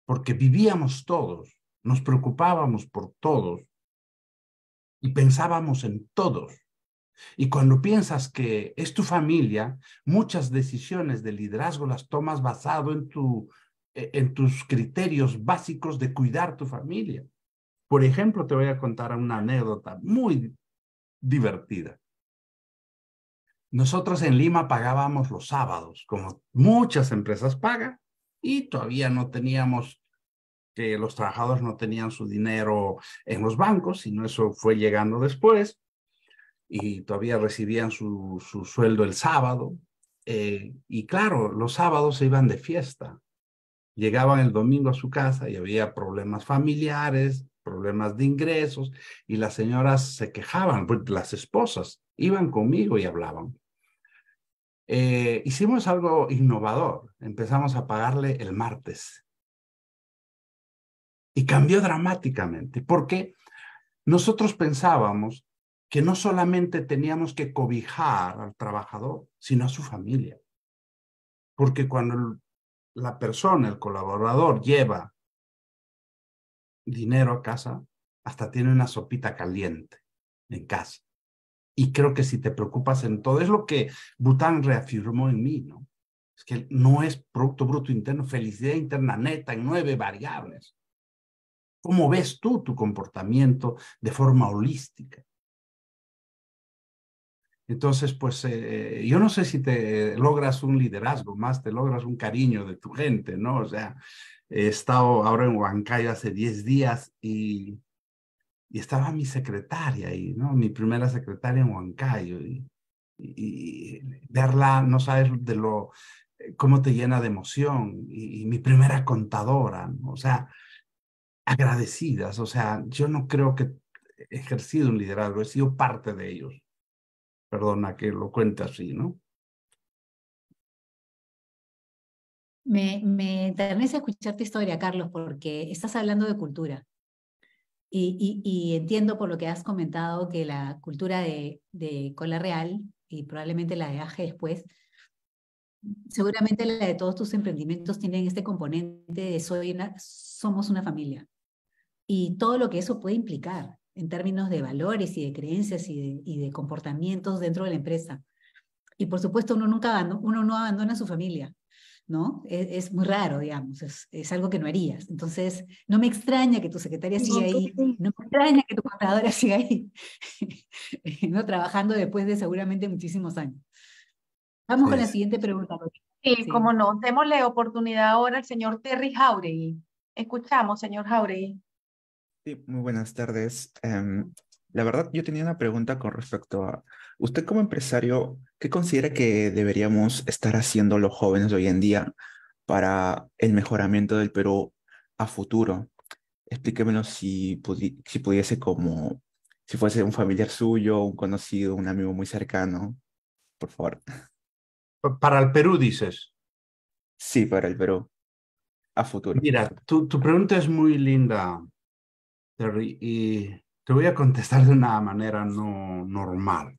porque vivíamos todos, nos preocupábamos por todos y pensábamos en todos. Y cuando piensas que es tu familia, muchas decisiones de liderazgo las tomas basado en tus criterios básicos de cuidar tu familia. Por ejemplo, te voy a contar una anécdota muy divertida. Nosotros en Lima pagábamos los sábados, como muchas empresas pagan, y todavía no teníamos, que los trabajadores no tenían su dinero en los bancos, sino eso fue llegando después, y todavía recibían su sueldo el sábado. Y claro, los sábados se iban de fiesta. Llegaban el domingo a su casa y había problemas familiares, problemas de ingresos, y las señoras se quejaban, pues las esposas iban conmigo y hablaban. Hicimos algo innovador. Empezamos a pagarle el martes. Y cambió dramáticamente, porque nosotros pensábamos que no solamente teníamos que cobijar al trabajador, sino a su familia. Porque cuando la persona, el colaborador, lleva dinero a casa, hasta tiene una sopita caliente en casa. Y creo que si te preocupas en todo, es lo que Bután reafirmó en mí, ¿no? Es que no es Producto Bruto Interno, felicidad interna neta en 9 variables. ¿Cómo ves tú tu comportamiento de forma holística? Entonces, pues, yo no sé si te logras un liderazgo, más te logras un cariño de tu gente, ¿no? O sea, he estado ahora en Huancayo hace 10 días y estaba mi secretaria ahí, ¿no? Mi primera secretaria en Huancayo. Y verla, no sabes de lo, cómo te llena de emoción. Y mi primera contadora, ¿no? O sea, agradecidas. O sea, yo no creo que he ejercido un liderazgo, he sido parte de ellos. Perdona que lo cuente así, ¿no? Me enternece escuchar tu historia, Carlos, porque estás hablando de cultura. Y entiendo por lo que has comentado que la cultura de Cola Real y probablemente la de AGE después, seguramente la de todos tus emprendimientos tienen este componente de somos una familia. Y todo lo que eso puede implicar en términos de valores y de creencias y de comportamientos dentro de la empresa. Y por supuesto uno no abandona a su familia, ¿no? Es muy raro, digamos, es algo que no harías. Entonces, no me extraña que tu secretaria siga ahí, no me extraña que tu contadora siga ahí, ¿no? Trabajando después de seguramente muchísimos años. Vamos con la siguiente pregunta. Sí, como no, démosle oportunidad ahora al señor Terry Jauregui. Escuchamos, señor Jauregui. Sí, muy buenas tardes. La verdad, yo tenía una pregunta con respecto a usted como empresario, ¿qué considera que deberíamos estar haciendo los jóvenes de hoy en día para el mejoramiento del Perú a futuro? Explíquemelo si pudiese como, si fuese un familiar suyo, un conocido, un amigo muy cercano, por favor. Para el Perú, dices. Sí, para el Perú a futuro. Mira, tu pregunta es muy linda, Terry, y te voy a contestar de una manera no normal.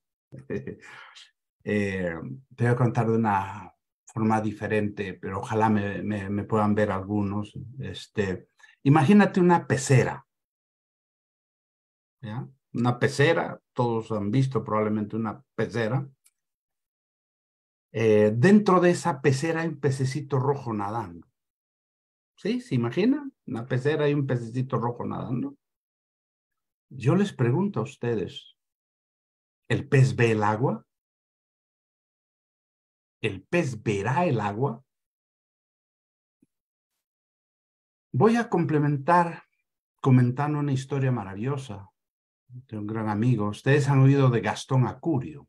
Te voy a contar de una forma diferente, pero ojalá me puedan ver algunos. Imagínate una pecera, ¿ya? Una pecera, todos han visto probablemente una pecera. Dentro de esa pecera hay un pececito rojo nadando. ¿Sí? ¿Se imaginan? Una pecera y un pececito rojo nadando. Yo les pregunto a ustedes, ¿el pez ve el agua? ¿El pez verá el agua? Voy a complementar comentando una historia maravillosa de un gran amigo. Ustedes han oído de Gastón Acurio.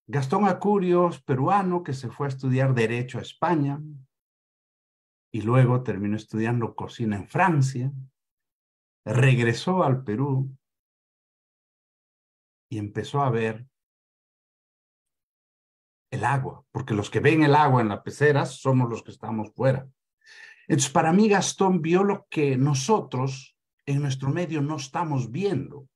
Gastón Acurio es peruano que se fue a estudiar Derecho a España y luego terminó estudiando cocina en Francia. Regresó al Perú y empezó a ver el agua, porque los que ven el agua en la pecera somos los que estamos fuera. Entonces, para mí, Gastón vio lo que nosotros en nuestro medio no estamos viendo.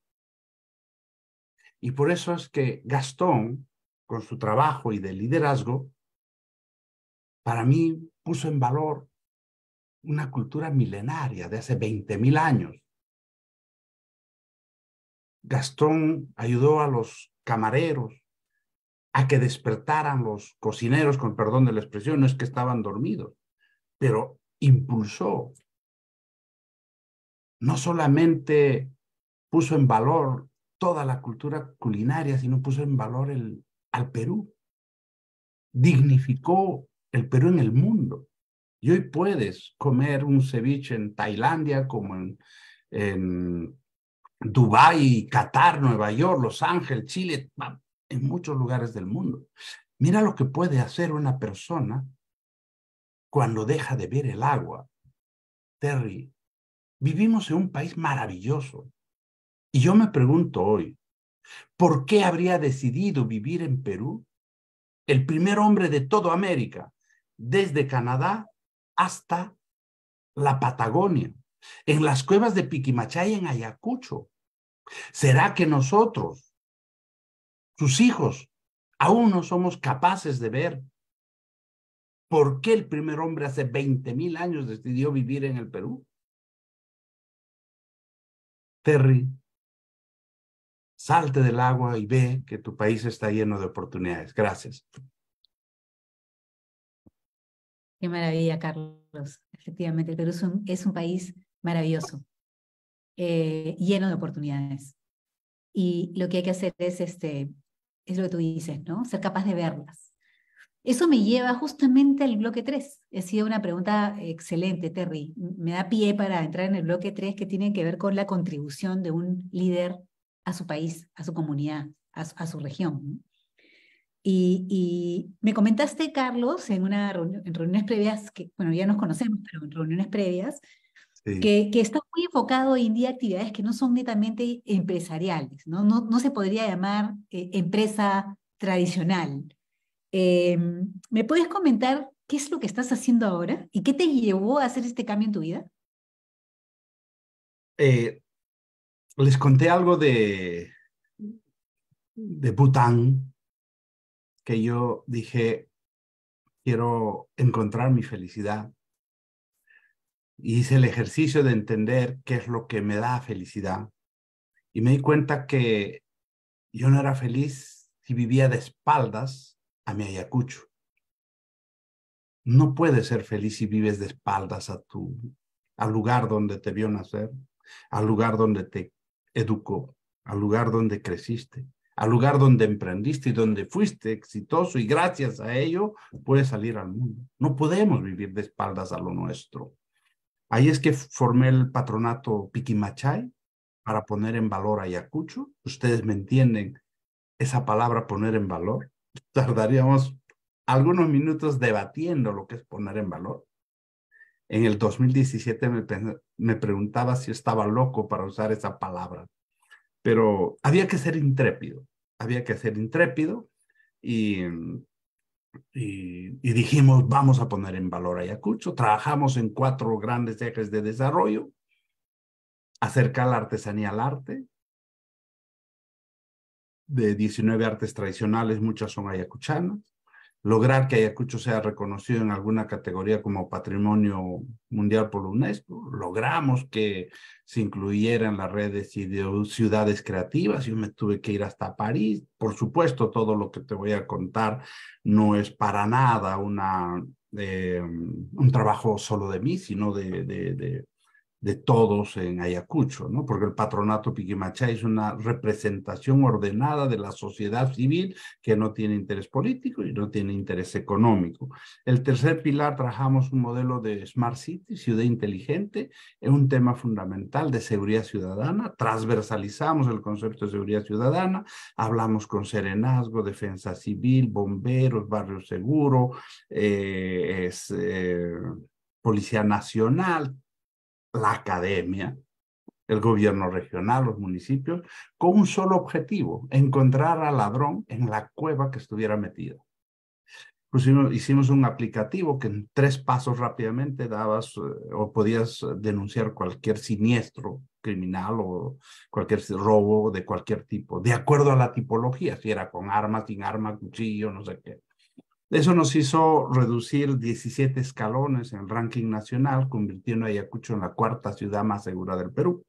Y por eso es que Gastón, con su trabajo y de liderazgo, para mí puso en valor una cultura milenaria de hace 20.000 años. Gastón ayudó a los camareros a que despertaran los cocineros, con perdón de la expresión, no es que estaban dormidos, pero impulsó. No solamente puso en valor toda la cultura culinaria, sino puso en valor al Perú. Dignificó el Perú en el mundo. Y hoy puedes comer un ceviche en Tailandia, como en Dubái, Qatar, Nueva York, Los Ángeles, Chile, en muchos lugares del mundo. Mira lo que puede hacer una persona cuando deja de ver el agua. Terry, vivimos en un país maravilloso. Y yo me pregunto hoy, ¿por qué habría decidido vivir en Perú el primer hombre de toda América, desde Canadá hasta la Patagonia, en las cuevas de Piquimachay, en Ayacucho? ¿Será que nosotros, sus hijos, aún no somos capaces de ver por qué el primer hombre hace 20.000 años decidió vivir en el Perú? Terry, salte del agua y ve que tu país está lleno de oportunidades. Gracias. Qué maravilla, Carlos. Efectivamente, el Perú es un país maravilloso, lleno de oportunidades. Y lo que hay que hacer es lo que tú dices, ¿no? Ser capaz de verlas. Eso me lleva justamente al bloque 3. Ha sido una pregunta excelente, Terry. Me da pie para entrar en el bloque 3, que tiene que ver con la contribución de un líder a su país, a su comunidad, a su región, ¿no? Y me comentaste, Carlos, en reuniones previas, que bueno, ya nos conocemos, pero en reuniones previas, Sí. que está muy enfocado hoy en día a actividades que no son netamente empresariales, ¿no? No se podría llamar empresa tradicional. ¿Me puedes comentar qué es lo que estás haciendo ahora y qué te llevó a hacer este cambio en tu vida? Les conté algo de Bután, que yo dije, quiero encontrar mi felicidad. Y hice el ejercicio de entender qué es lo que me da felicidad. Y me di cuenta que yo no era feliz si vivía de espaldas a mi Ayacucho. No puedes ser feliz si vives de espaldas al lugar donde te vio nacer, al lugar donde te educó, al lugar donde creciste, al lugar donde emprendiste y donde fuiste exitoso, y gracias a ello puedes salir al mundo. No podemos vivir de espaldas a lo nuestro. Ahí es que formé el patronato Piquimachay para poner en valor Ayacucho. Ustedes me entienden esa palabra, poner en valor. Tardaríamos algunos minutos debatiendo lo que es poner en valor. En el 2017 me preguntaba si estaba loco para usar esa palabra, pero había que ser intrépido. Había que ser intrépido y dijimos, vamos a poner en valor Ayacucho. Trabajamos en 4 grandes ejes de desarrollo: acercar la artesanía al arte. De 19 artes tradicionales, muchas son ayacuchanas. Lograr que Ayacucho sea reconocido en alguna categoría como Patrimonio Mundial por la UNESCO. Logramos que se incluyera en las redes de ciudades creativas. Yo me tuve que ir hasta París. Por supuesto, todo lo que te voy a contar no es para nada un trabajo solo de mí, sino de todos en Ayacucho, ¿no? Porque el patronato Piquimachay es una representación ordenada de la sociedad civil que no tiene interés político y no tiene interés económico. El tercer pilar, trabajamos un modelo de Smart City, ciudad inteligente, es un tema fundamental de seguridad ciudadana. Transversalizamos el concepto de seguridad ciudadana, hablamos con Serenazgo, Defensa Civil, bomberos, barrio seguro, Policía Nacional, la academia, el gobierno regional, los municipios, con un solo objetivo: encontrar al ladrón en la cueva que estuviera metido. Pues hicimos un aplicativo que en 3 pasos rápidamente dabas o podías denunciar cualquier siniestro criminal o cualquier robo de cualquier tipo, de acuerdo a la tipología, si era con arma, sin arma, cuchillo, no sé qué. Eso nos hizo reducir 17 escalones en el ranking nacional, convirtiendo a Ayacucho en la 4ª ciudad más segura del Perú.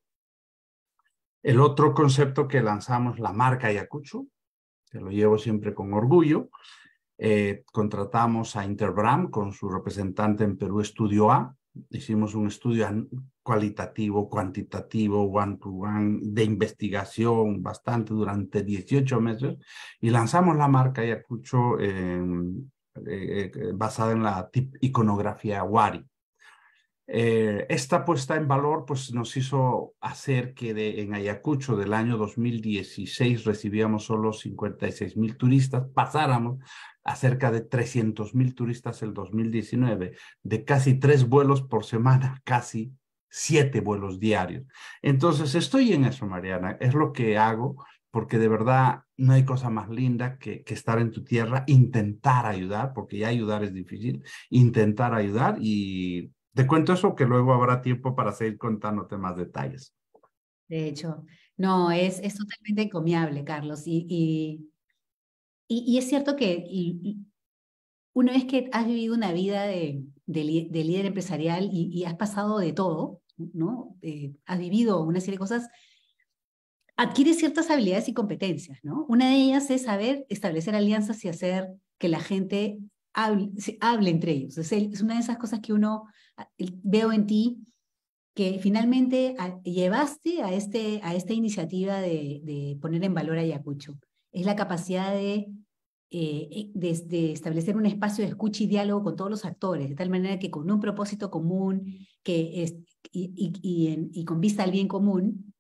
El otro concepto que lanzamos, la marca Ayacucho, que lo llevo siempre con orgullo. Contratamos a Interbram con su representante en Perú, Estudio A. Hicimos un estudio cualitativo, cuantitativo, one-to-one, de investigación bastante durante 18 meses y lanzamos la marca Ayacucho basada en la iconografía Wari. Esta puesta en valor pues, nos hizo hacer que en Ayacucho del año 2016 recibíamos solo 56,000 turistas, pasáramos a cerca de 300,000 turistas el 2019, de casi 3 vuelos por semana, casi 7 vuelos diarios. Entonces estoy en eso, Mariana, es lo que hago, porque de verdad no hay cosa más linda que estar en tu tierra, intentar ayudar, porque ya ayudar es difícil, intentar ayudar y... Te cuento eso que luego habrá tiempo para seguir contándote más detalles. De hecho, no, es totalmente encomiable, Carlos. Y es cierto que una vez que has vivido una vida de líder empresarial y has pasado de todo, ¿no? Has vivido una serie de cosas, adquieres ciertas habilidades y competencias, ¿no? Una de ellas es saber establecer alianzas y hacer que la gente hable entre ellos. Es una de esas cosas que veo en ti, que finalmente llevaste a esta iniciativa de poner en valor a Ayacucho. Es la capacidad de establecer un espacio de escucha y diálogo con todos los actores, de tal manera que con un propósito común y con vista al bien común,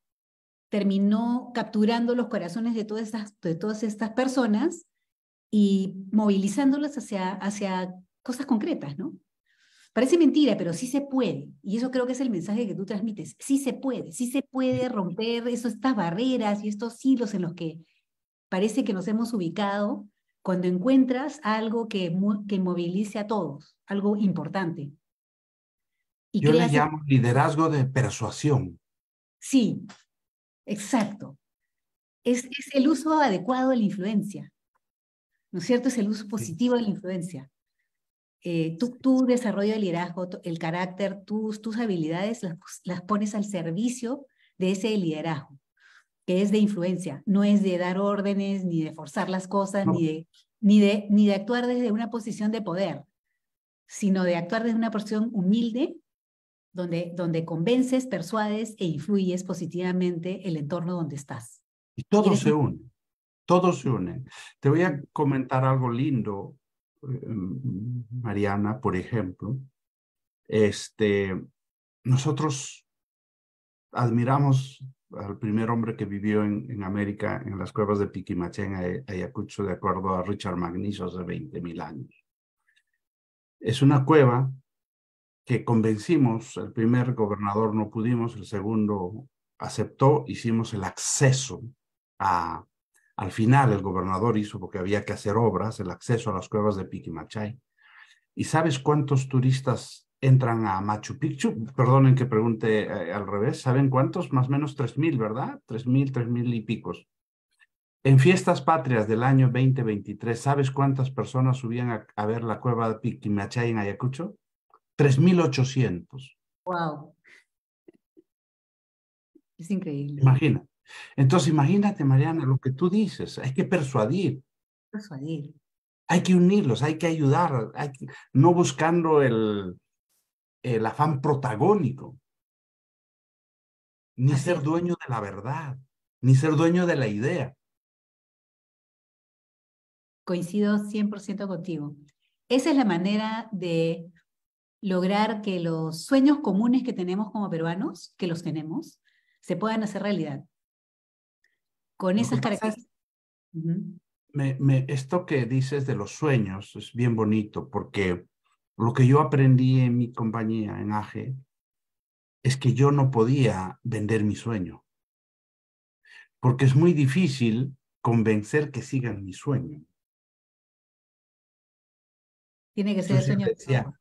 terminó capturando los corazones de todas estas personas y movilizándolas hacia cosas concretas, ¿no? Parece mentira, pero sí se puede. Y eso creo que es el mensaje que tú transmites. Sí se puede romper estas barreras y estos hilos en los que parece que nos hemos ubicado cuando encuentras algo que movilice a todos, algo importante. Y yo le llamo liderazgo de persuasión. Sí, exacto. Es el uso adecuado de la influencia, ¿no es cierto? Es el uso positivo de la influencia. Tu desarrollo de liderazgo, el carácter, tus habilidades las pones al servicio de ese liderazgo, que es de influencia, no es de dar órdenes, ni de forzar las cosas, No. ni de actuar desde una posición de poder, sino de actuar desde una posición humilde, donde convences, persuades e influyes positivamente el entorno donde estás. Y todos se unen, todos se unen. Te voy a comentar algo lindo, Mariana, por ejemplo. Nosotros admiramos al primer hombre que vivió en América, en las cuevas de Piquimachén, Ayacucho, de acuerdo a Richard Magniso, hace 20,000 años. Es una cueva que convencimos, el primer gobernador no pudimos, el segundo aceptó, hicimos el acceso al final el gobernador hizo, porque había que hacer obras, el acceso a las cuevas de Piquimachay. ¿Y sabes cuántos turistas entran a Machu Picchu? Perdonen que pregunte al revés. ¿Saben cuántos? Más o menos 3,000, ¿verdad? 3,000 y picos. En Fiestas Patrias del año 2023, ¿sabes cuántas personas subían a ver la cueva de Piquimachay en Ayacucho? 3,800. ¡Wow! Es increíble. Imagina. Entonces, imagínate, Mariana, lo que tú dices. Hay que persuadir. Persuadir. Hay que unirlos, hay que ayudar, no buscando el afán protagónico, ni ser dueño de la verdad, ni ser dueño de la idea. Coincido 100% contigo. Esa es la manera de lograr que los sueños comunes que tenemos como peruanos, que los tenemos, se puedan hacer realidad. Con esas características. Esto que dices de los sueños es bien bonito, porque lo que yo aprendí en mi compañía, en AGE, es que yo no podía vender mi sueño, porque es muy difícil convencer que sigan mi sueño. Tiene que ser el sueño. Decía,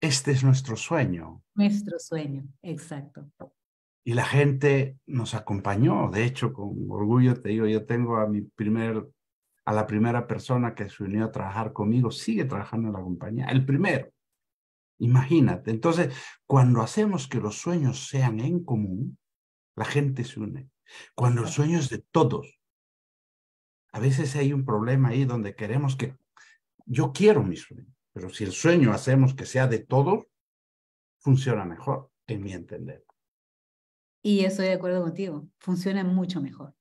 este es nuestro sueño. Nuestro sueño, exacto. Y la gente nos acompañó. De hecho, con orgullo te digo, yo tengo a mi primer a la primera persona que se unió a trabajar conmigo, sigue trabajando en la compañía, el primero. Imagínate. Entonces, cuando hacemos que los sueños sean en común, la gente se une. Cuando el sueño es de todos, a veces hay un problema ahí donde queremos que, yo quiero mi sueño, pero si el sueño hacemos que sea de todos, funciona mejor, en mi entender. Y estoy de acuerdo contigo, funciona mucho mejor.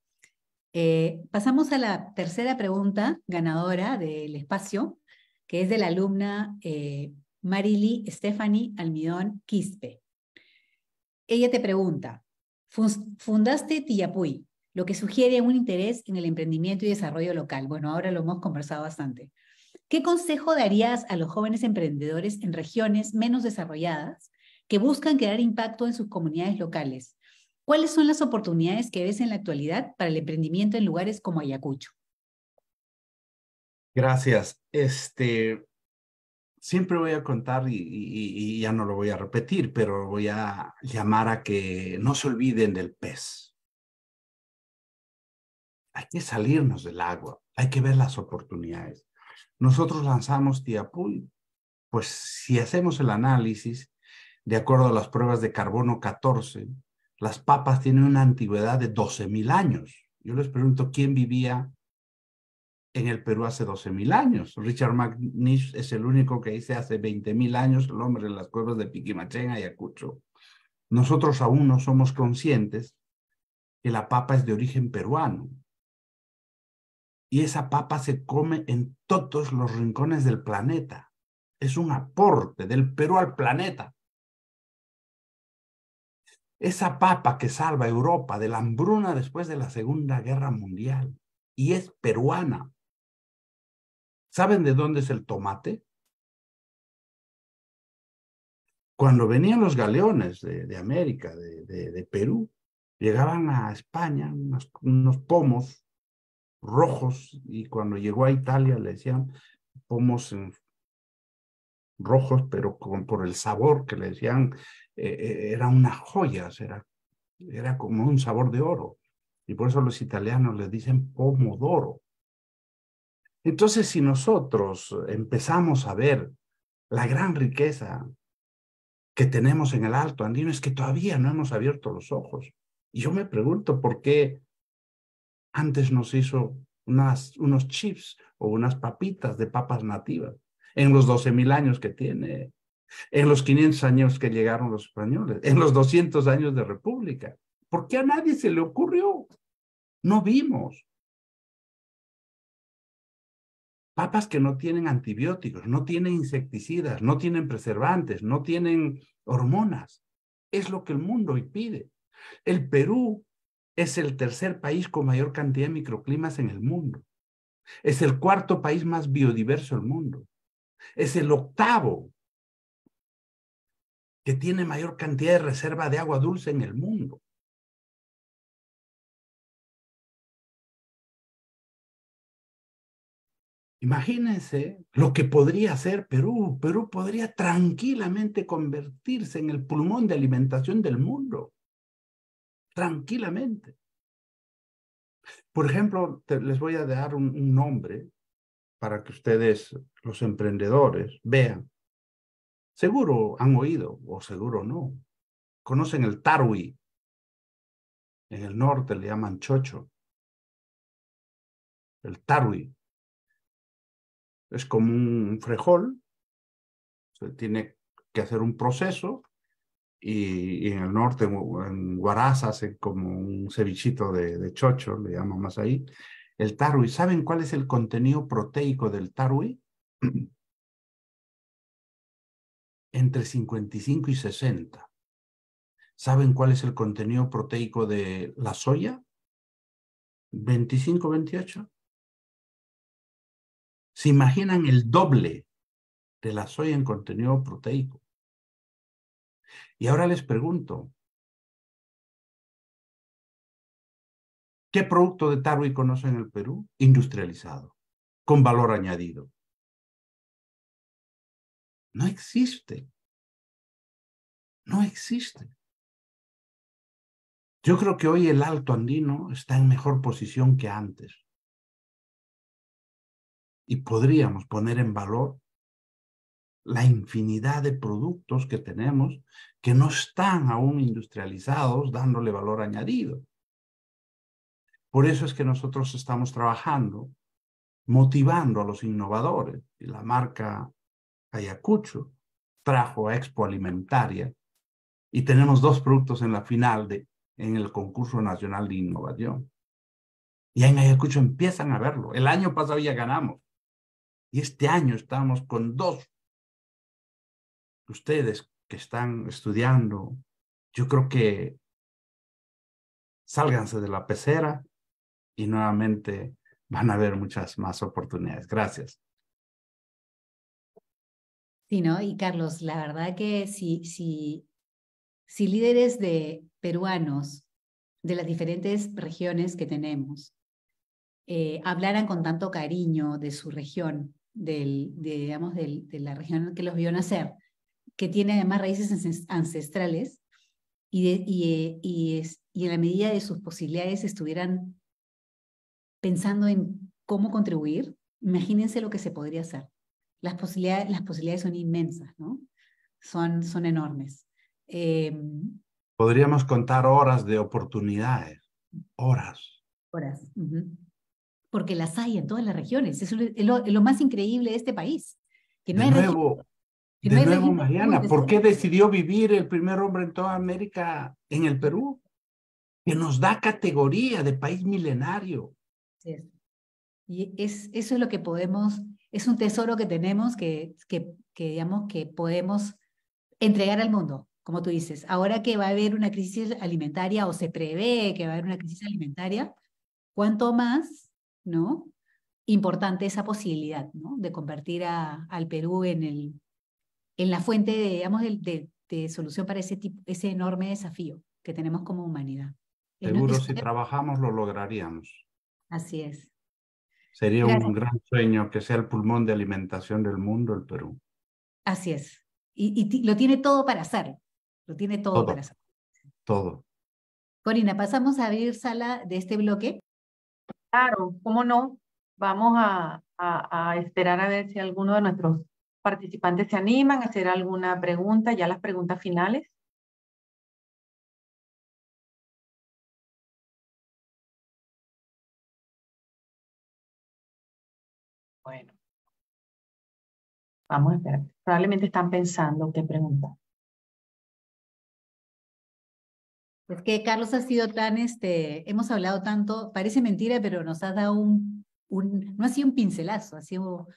Pasamos a la tercera pregunta ganadora del espacio, que es de la alumna Marily Stephanie Almidón Quispe. Ella te pregunta, fundaste Tiyapuy, lo que sugiere un interés en el emprendimiento y desarrollo local. Bueno, ahora lo hemos conversado bastante. ¿Qué consejo darías a los jóvenes emprendedores en regiones menos desarrolladas que buscan crear impacto en sus comunidades locales? ¿Cuáles son las oportunidades que ves en la actualidad para el emprendimiento en lugares como Ayacucho? Gracias. Siempre voy a contar y ya no lo voy a repetir, pero voy a llamar a que no se olviden del pez. Hay que salirnos del agua, hay que ver las oportunidades. Nosotros lanzamos Tiyapuy, pues si hacemos el análisis, de acuerdo a las pruebas de carbono 14, las papas tienen una antigüedad de 12.000 años. Yo les pregunto, ¿quién vivía en el Perú hace 12.000 años? Richard McNish es el único que dice hace 20.000 años el hombre en las cuevas de Piquimachén, Ayacucho. Nosotros aún no somos conscientes que la papa es de origen peruano. Y esa papa se come en todos los rincones del planeta. Es un aporte del Perú al planeta. Esa papa que salva a Europa de la hambruna después de la Segunda Guerra Mundial. Y es peruana. ¿Saben de dónde es el tomate? Cuando venían los galeones de América, de Perú, llegaban a España unos pomos rojos, y cuando llegó a Italia le decían pomos rojos, pero por el sabor que le decían, eran unas joyas, era como un sabor de oro. Y por eso los italianos le dicen pomodoro. Entonces, si nosotros empezamos a ver la gran riqueza que tenemos en el Alto Andino, es que todavía no hemos abierto los ojos. Y yo me pregunto por qué antes nos hizo unos chips o unas papitas de papas nativas en los 12.000 años que tiene, en los 500 años que llegaron los españoles, en los 200 años de república. ¿Por qué a nadie se le ocurrió? No vimos. Papas que no tienen antibióticos, no tienen insecticidas, no tienen preservantes, no tienen hormonas. Es lo que el mundo hoy pide. El Perú es el tercer país con mayor cantidad de microclimas en el mundo. Es el cuarto país más biodiverso del mundo. Es el octavo que tiene mayor cantidad de reserva de agua dulce en el mundo. Imagínense lo que podría hacer Perú. Perú podría tranquilamente convertirse en el pulmón de alimentación del mundo. Tranquilamente. Por ejemplo, les voy a dar un nombre para que ustedes, los emprendedores, vean. Seguro han oído, o seguro no. Conocen el tarwi. En el norte le llaman chocho. El tarwi. Es como un frijol. Se tiene que hacer un proceso. Y en el norte, en Huaraz, hacen como un cevichito de chocho, le llaman más ahí. El tarwi. ¿Saben cuál es el contenido proteico del tarwi? Entre 55 y 60. ¿Saben cuál es el contenido proteico de la soya? 25, 28. ¿Se imaginan el doble de la soya en contenido proteico? Y ahora les pregunto, ¿qué producto de tarwi conocen en el Perú? Industrializado, con valor añadido. No existe. No existe. Yo creo que hoy el Alto Andino está en mejor posición que antes. y podríamos poner en valor la infinidad de productos que tenemos que no están aún industrializados, dándole valor añadido. Por eso es que nosotros estamos trabajando, motivando a los innovadores. Y la marca Ayacucho trajo a Expo Alimentaria y tenemos 2 productos en la final en el concurso nacional de innovación. Y en Ayacucho empiezan a verlo. El año pasado ya ganamos. Y este año estamos con 2. Ustedes que están estudiando, yo creo que sálganse de la pecera y nuevamente van a haber muchas más oportunidades. Gracias. Sí, ¿no? Y Carlos, la verdad que si líderes de peruanos de las diferentes regiones que tenemos hablaran con tanto cariño de su región, digamos, de la región que los vio nacer, que tiene además raíces ancestrales, y en la medida de sus posibilidades estuvieran pensando en cómo contribuir, imagínense lo que se podría hacer. Las posibilidades son inmensas, ¿no? Son enormes. Podríamos contar horas de oportunidades, horas. Horas. Porque las hay en todas las regiones. Eso es lo más increíble de este país. Que no hay de nuevo, Mariana, ¿por qué decidió vivir el primer hombre en toda América en el Perú? Que nos da categoría de país milenario. Sí. Y eso es lo que podemos, es un tesoro que tenemos que digamos que podemos entregar al mundo, como tú dices. Ahora que va a haber una crisis alimentaria o se prevé que va a haber una crisis alimentaria, ¿cuánto más, no? Importante esa posibilidad, ¿no? De convertir al Perú en la fuente de, digamos, de solución para ese enorme desafío que tenemos como humanidad. Seguro si trabajamos lo lograríamos. Así es. Sería un gran sueño que sea el pulmón de alimentación del mundo, el Perú. Así es. Y lo tiene todo para hacerlo. Lo tiene todo para hacerlo. Todo. Corina, pasamos a abrir sala de este bloque. Claro, ¿cómo no? Vamos a esperar a ver si alguno de nuestros participantes se animan a hacer alguna pregunta, ya las preguntas finales. Bueno, vamos a esperar. Probablemente están pensando qué preguntar. Es que Carlos ha sido tan, hemos hablado tanto, parece mentira, pero nos has dado no ha sido un pincelazo, ha sido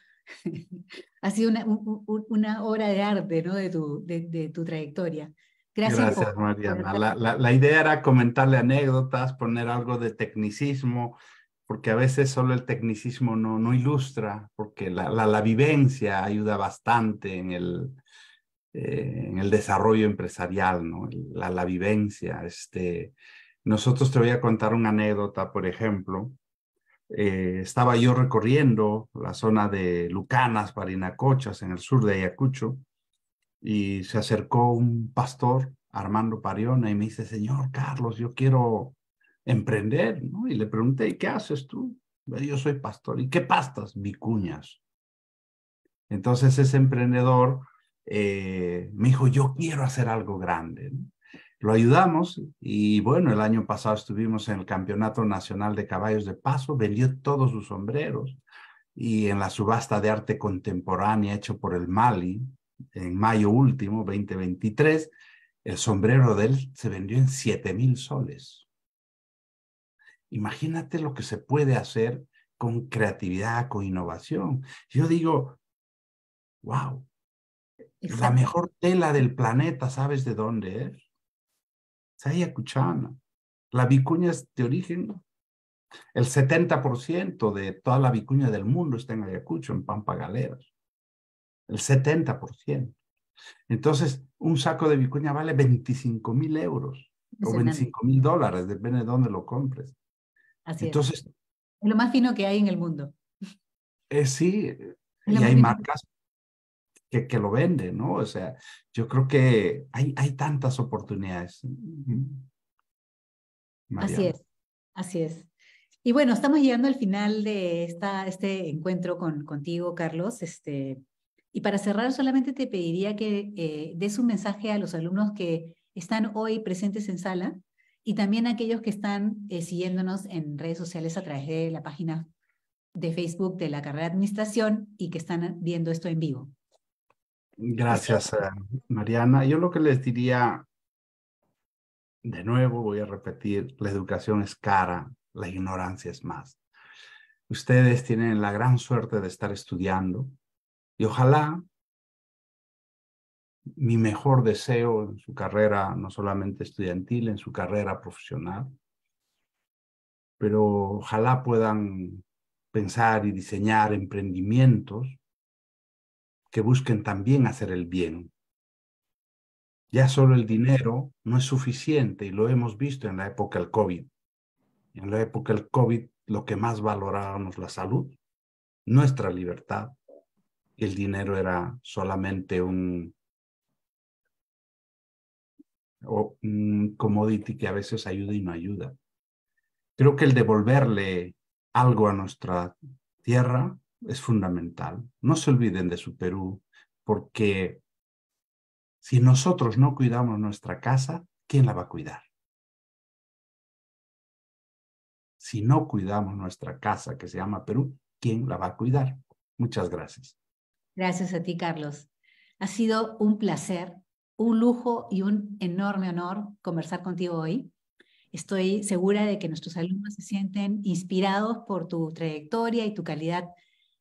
una obra de arte, ¿no? de tu trayectoria. Gracias, Mariana. La idea era comentarle anécdotas, poner algo de tecnicismo, porque a veces solo el tecnicismo no ilustra, porque la vivencia ayuda bastante en el desarrollo empresarial, ¿no? La vivencia. Nosotros te voy a contar una anécdota, por ejemplo. Estaba yo recorriendo la zona de Lucanas, Parinacochas, en el sur de Ayacucho, y se acercó un pastor, Armando Pariona, y me dice, señor Carlos, yo quiero emprender, ¿no? Y le pregunté, ¿y qué haces tú? Yo soy pastor. ¿Y qué pastas? Vicuñas. Entonces ese emprendedor me dijo, yo quiero hacer algo grande, ¿no? Lo ayudamos y bueno, el año pasado estuvimos en el Campeonato Nacional de Caballos de Paso, vendió todos sus sombreros y en la subasta de arte contemporánea hecho por el Mali, en mayo último, 2023, el sombrero de él se vendió en 7,000 soles. Imagínate lo que se puede hacer con creatividad, con innovación. Yo digo, wow, la mejor tela del planeta, ¿sabes de dónde es? Es ayacuchana. La vicuña es de origen, el 70% de toda la vicuña del mundo está en Ayacucho, en Pampa Galeras. El 70%. Entonces, un saco de vicuña vale 25,000 euros o 25,000 dólares, depende de dónde lo compres. Así Entonces, es lo más fino que hay en el mundo. Sí, y hay marcas que lo venden, ¿no? O sea, yo creo que hay tantas oportunidades. Así es, así es. Y bueno, estamos llegando al final de este encuentro contigo, Carlos. Y para cerrar, solamente te pediría que des un mensaje a los alumnos que están hoy presentes en sala y también a aquellos que están siguiéndonos en redes sociales a través de la página de Facebook de la carrera de Administración y que están viendo esto en vivo. Gracias, Mariana. Yo lo que les diría, de nuevo voy a repetir, la educación es cara, la ignorancia es más. Ustedes tienen la gran suerte de estar estudiando y ojalá mi mejor deseo en su carrera, no solamente estudiantil, en su carrera profesional, pero ojalá puedan pensar y diseñar emprendimientos que busquen también hacer el bien. Ya solo el dinero no es suficiente y lo hemos visto en la época del COVID. En la época del COVID lo que más valorábamos la salud, nuestra libertad, y el dinero era solamente un commodity que a veces ayuda y no ayuda. Creo que el devolverle algo a nuestra tierra es fundamental. No se olviden de su Perú, porque si nosotros no cuidamos nuestra casa, ¿quién la va a cuidar? Si no cuidamos nuestra casa, que se llama Perú, ¿quién la va a cuidar? Muchas gracias. Gracias a ti, Carlos. Ha sido un placer, un lujo y un enorme honor conversar contigo hoy. Estoy segura de que nuestros alumnos se sienten inspirados por tu trayectoria y tu calidad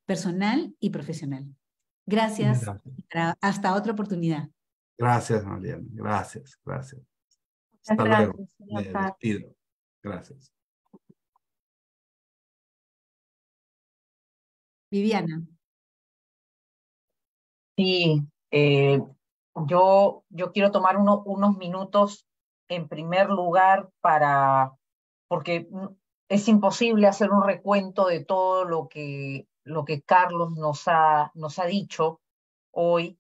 personal y profesional. Gracias. Hasta otra oportunidad. Gracias, Mariana. Gracias. Hasta luego. Me despido. Gracias. Viviana. Sí, yo quiero tomar unos minutos en primer lugar porque es imposible hacer un recuento de todo lo que Carlos nos ha dicho hoy,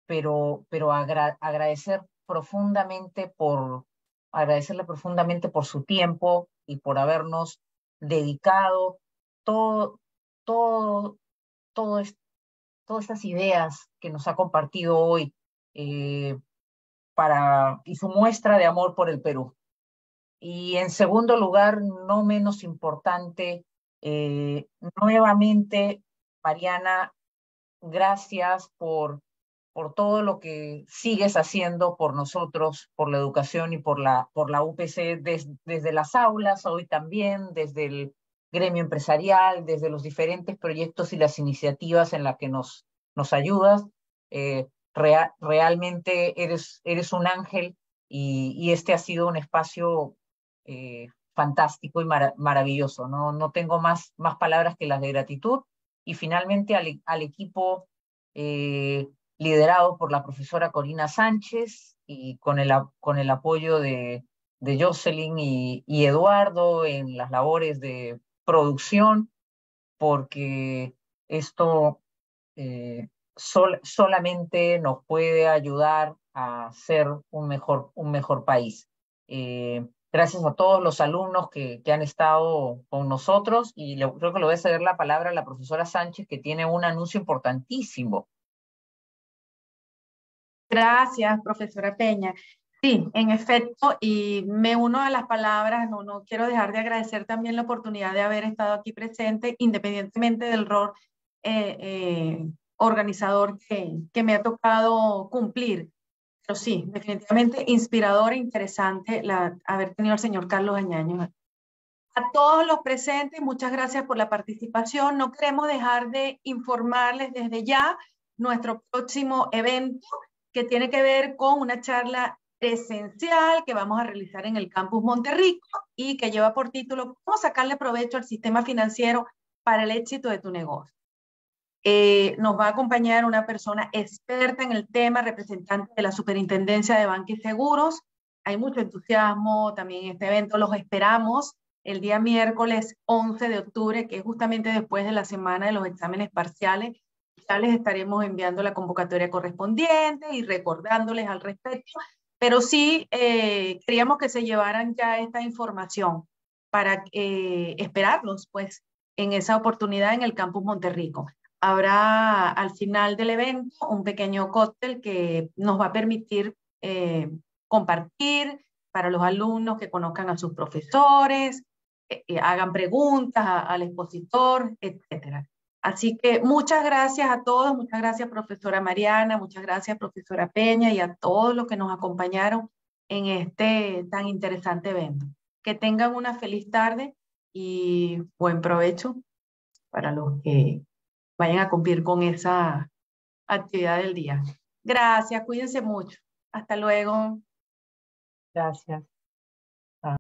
pero agradecerle profundamente por su tiempo y por habernos dedicado todo, todas estas ideas que nos ha compartido hoy y su muestra de amor por el Perú. Y en segundo lugar, no menos importante, nuevamente, Mariana, gracias por todo lo que sigues haciendo por nosotros, por la educación y por la UPC, desde las aulas, hoy también, desde el gremio empresarial, desde los diferentes proyectos y las iniciativas en las que nos ayudas. Realmente eres un ángel y este ha sido un espacio fantástico y maravilloso. No tengo más palabras que las de gratitud. Y finalmente al equipo liderado por la profesora Corina Sánchez y con el apoyo de Jocelyn y Eduardo en las labores de producción, porque esto solamente nos puede ayudar a ser un mejor país. Gracias a todos los alumnos que han estado con nosotros y creo que le voy a ceder la palabra a la profesora Sánchez, que tiene un anuncio importantísimo. Gracias, profesora Peña. Sí, en efecto, y me uno a las palabras, no quiero dejar de agradecer también la oportunidad de haber estado aquí presente, independientemente del rol organizador que me ha tocado cumplir. Pero sí, definitivamente inspirador e interesante haber tenido al señor Carlos Añaños. A todos los presentes, muchas gracias por la participación. No queremos dejar de informarles desde ya nuestro próximo evento, que tiene que ver con una charla presencial que vamos a realizar en el Campus Monterrico y que lleva por título ¿Cómo sacarle provecho al sistema financiero para el éxito de tu negocio? Nos va a acompañar una persona experta en el tema, representante de la Superintendencia de Banca y Seguros. Hay mucho entusiasmo también en este evento. Los esperamos el día miércoles 11 de octubre, que es justamente después de la semana de los exámenes parciales. Ya les estaremos enviando la convocatoria correspondiente y recordándoles al respecto, pero sí queríamos que se llevaran ya esta información. para esperarlos pues en esa oportunidad en el Campus Monterrico. Habrá al final del evento un pequeño cóctel que nos va a permitir compartir para los alumnos que conozcan a sus profesores, hagan preguntas al expositor, etc. Así que muchas gracias a todos, muchas gracias profesora Mariana, muchas gracias profesora Peña y a todos los que nos acompañaron en este tan interesante evento. Que tengan una feliz tarde y buen provecho para los que vayan a cumplir con esa actividad del día. Gracias, cuídense mucho. Hasta luego. Gracias.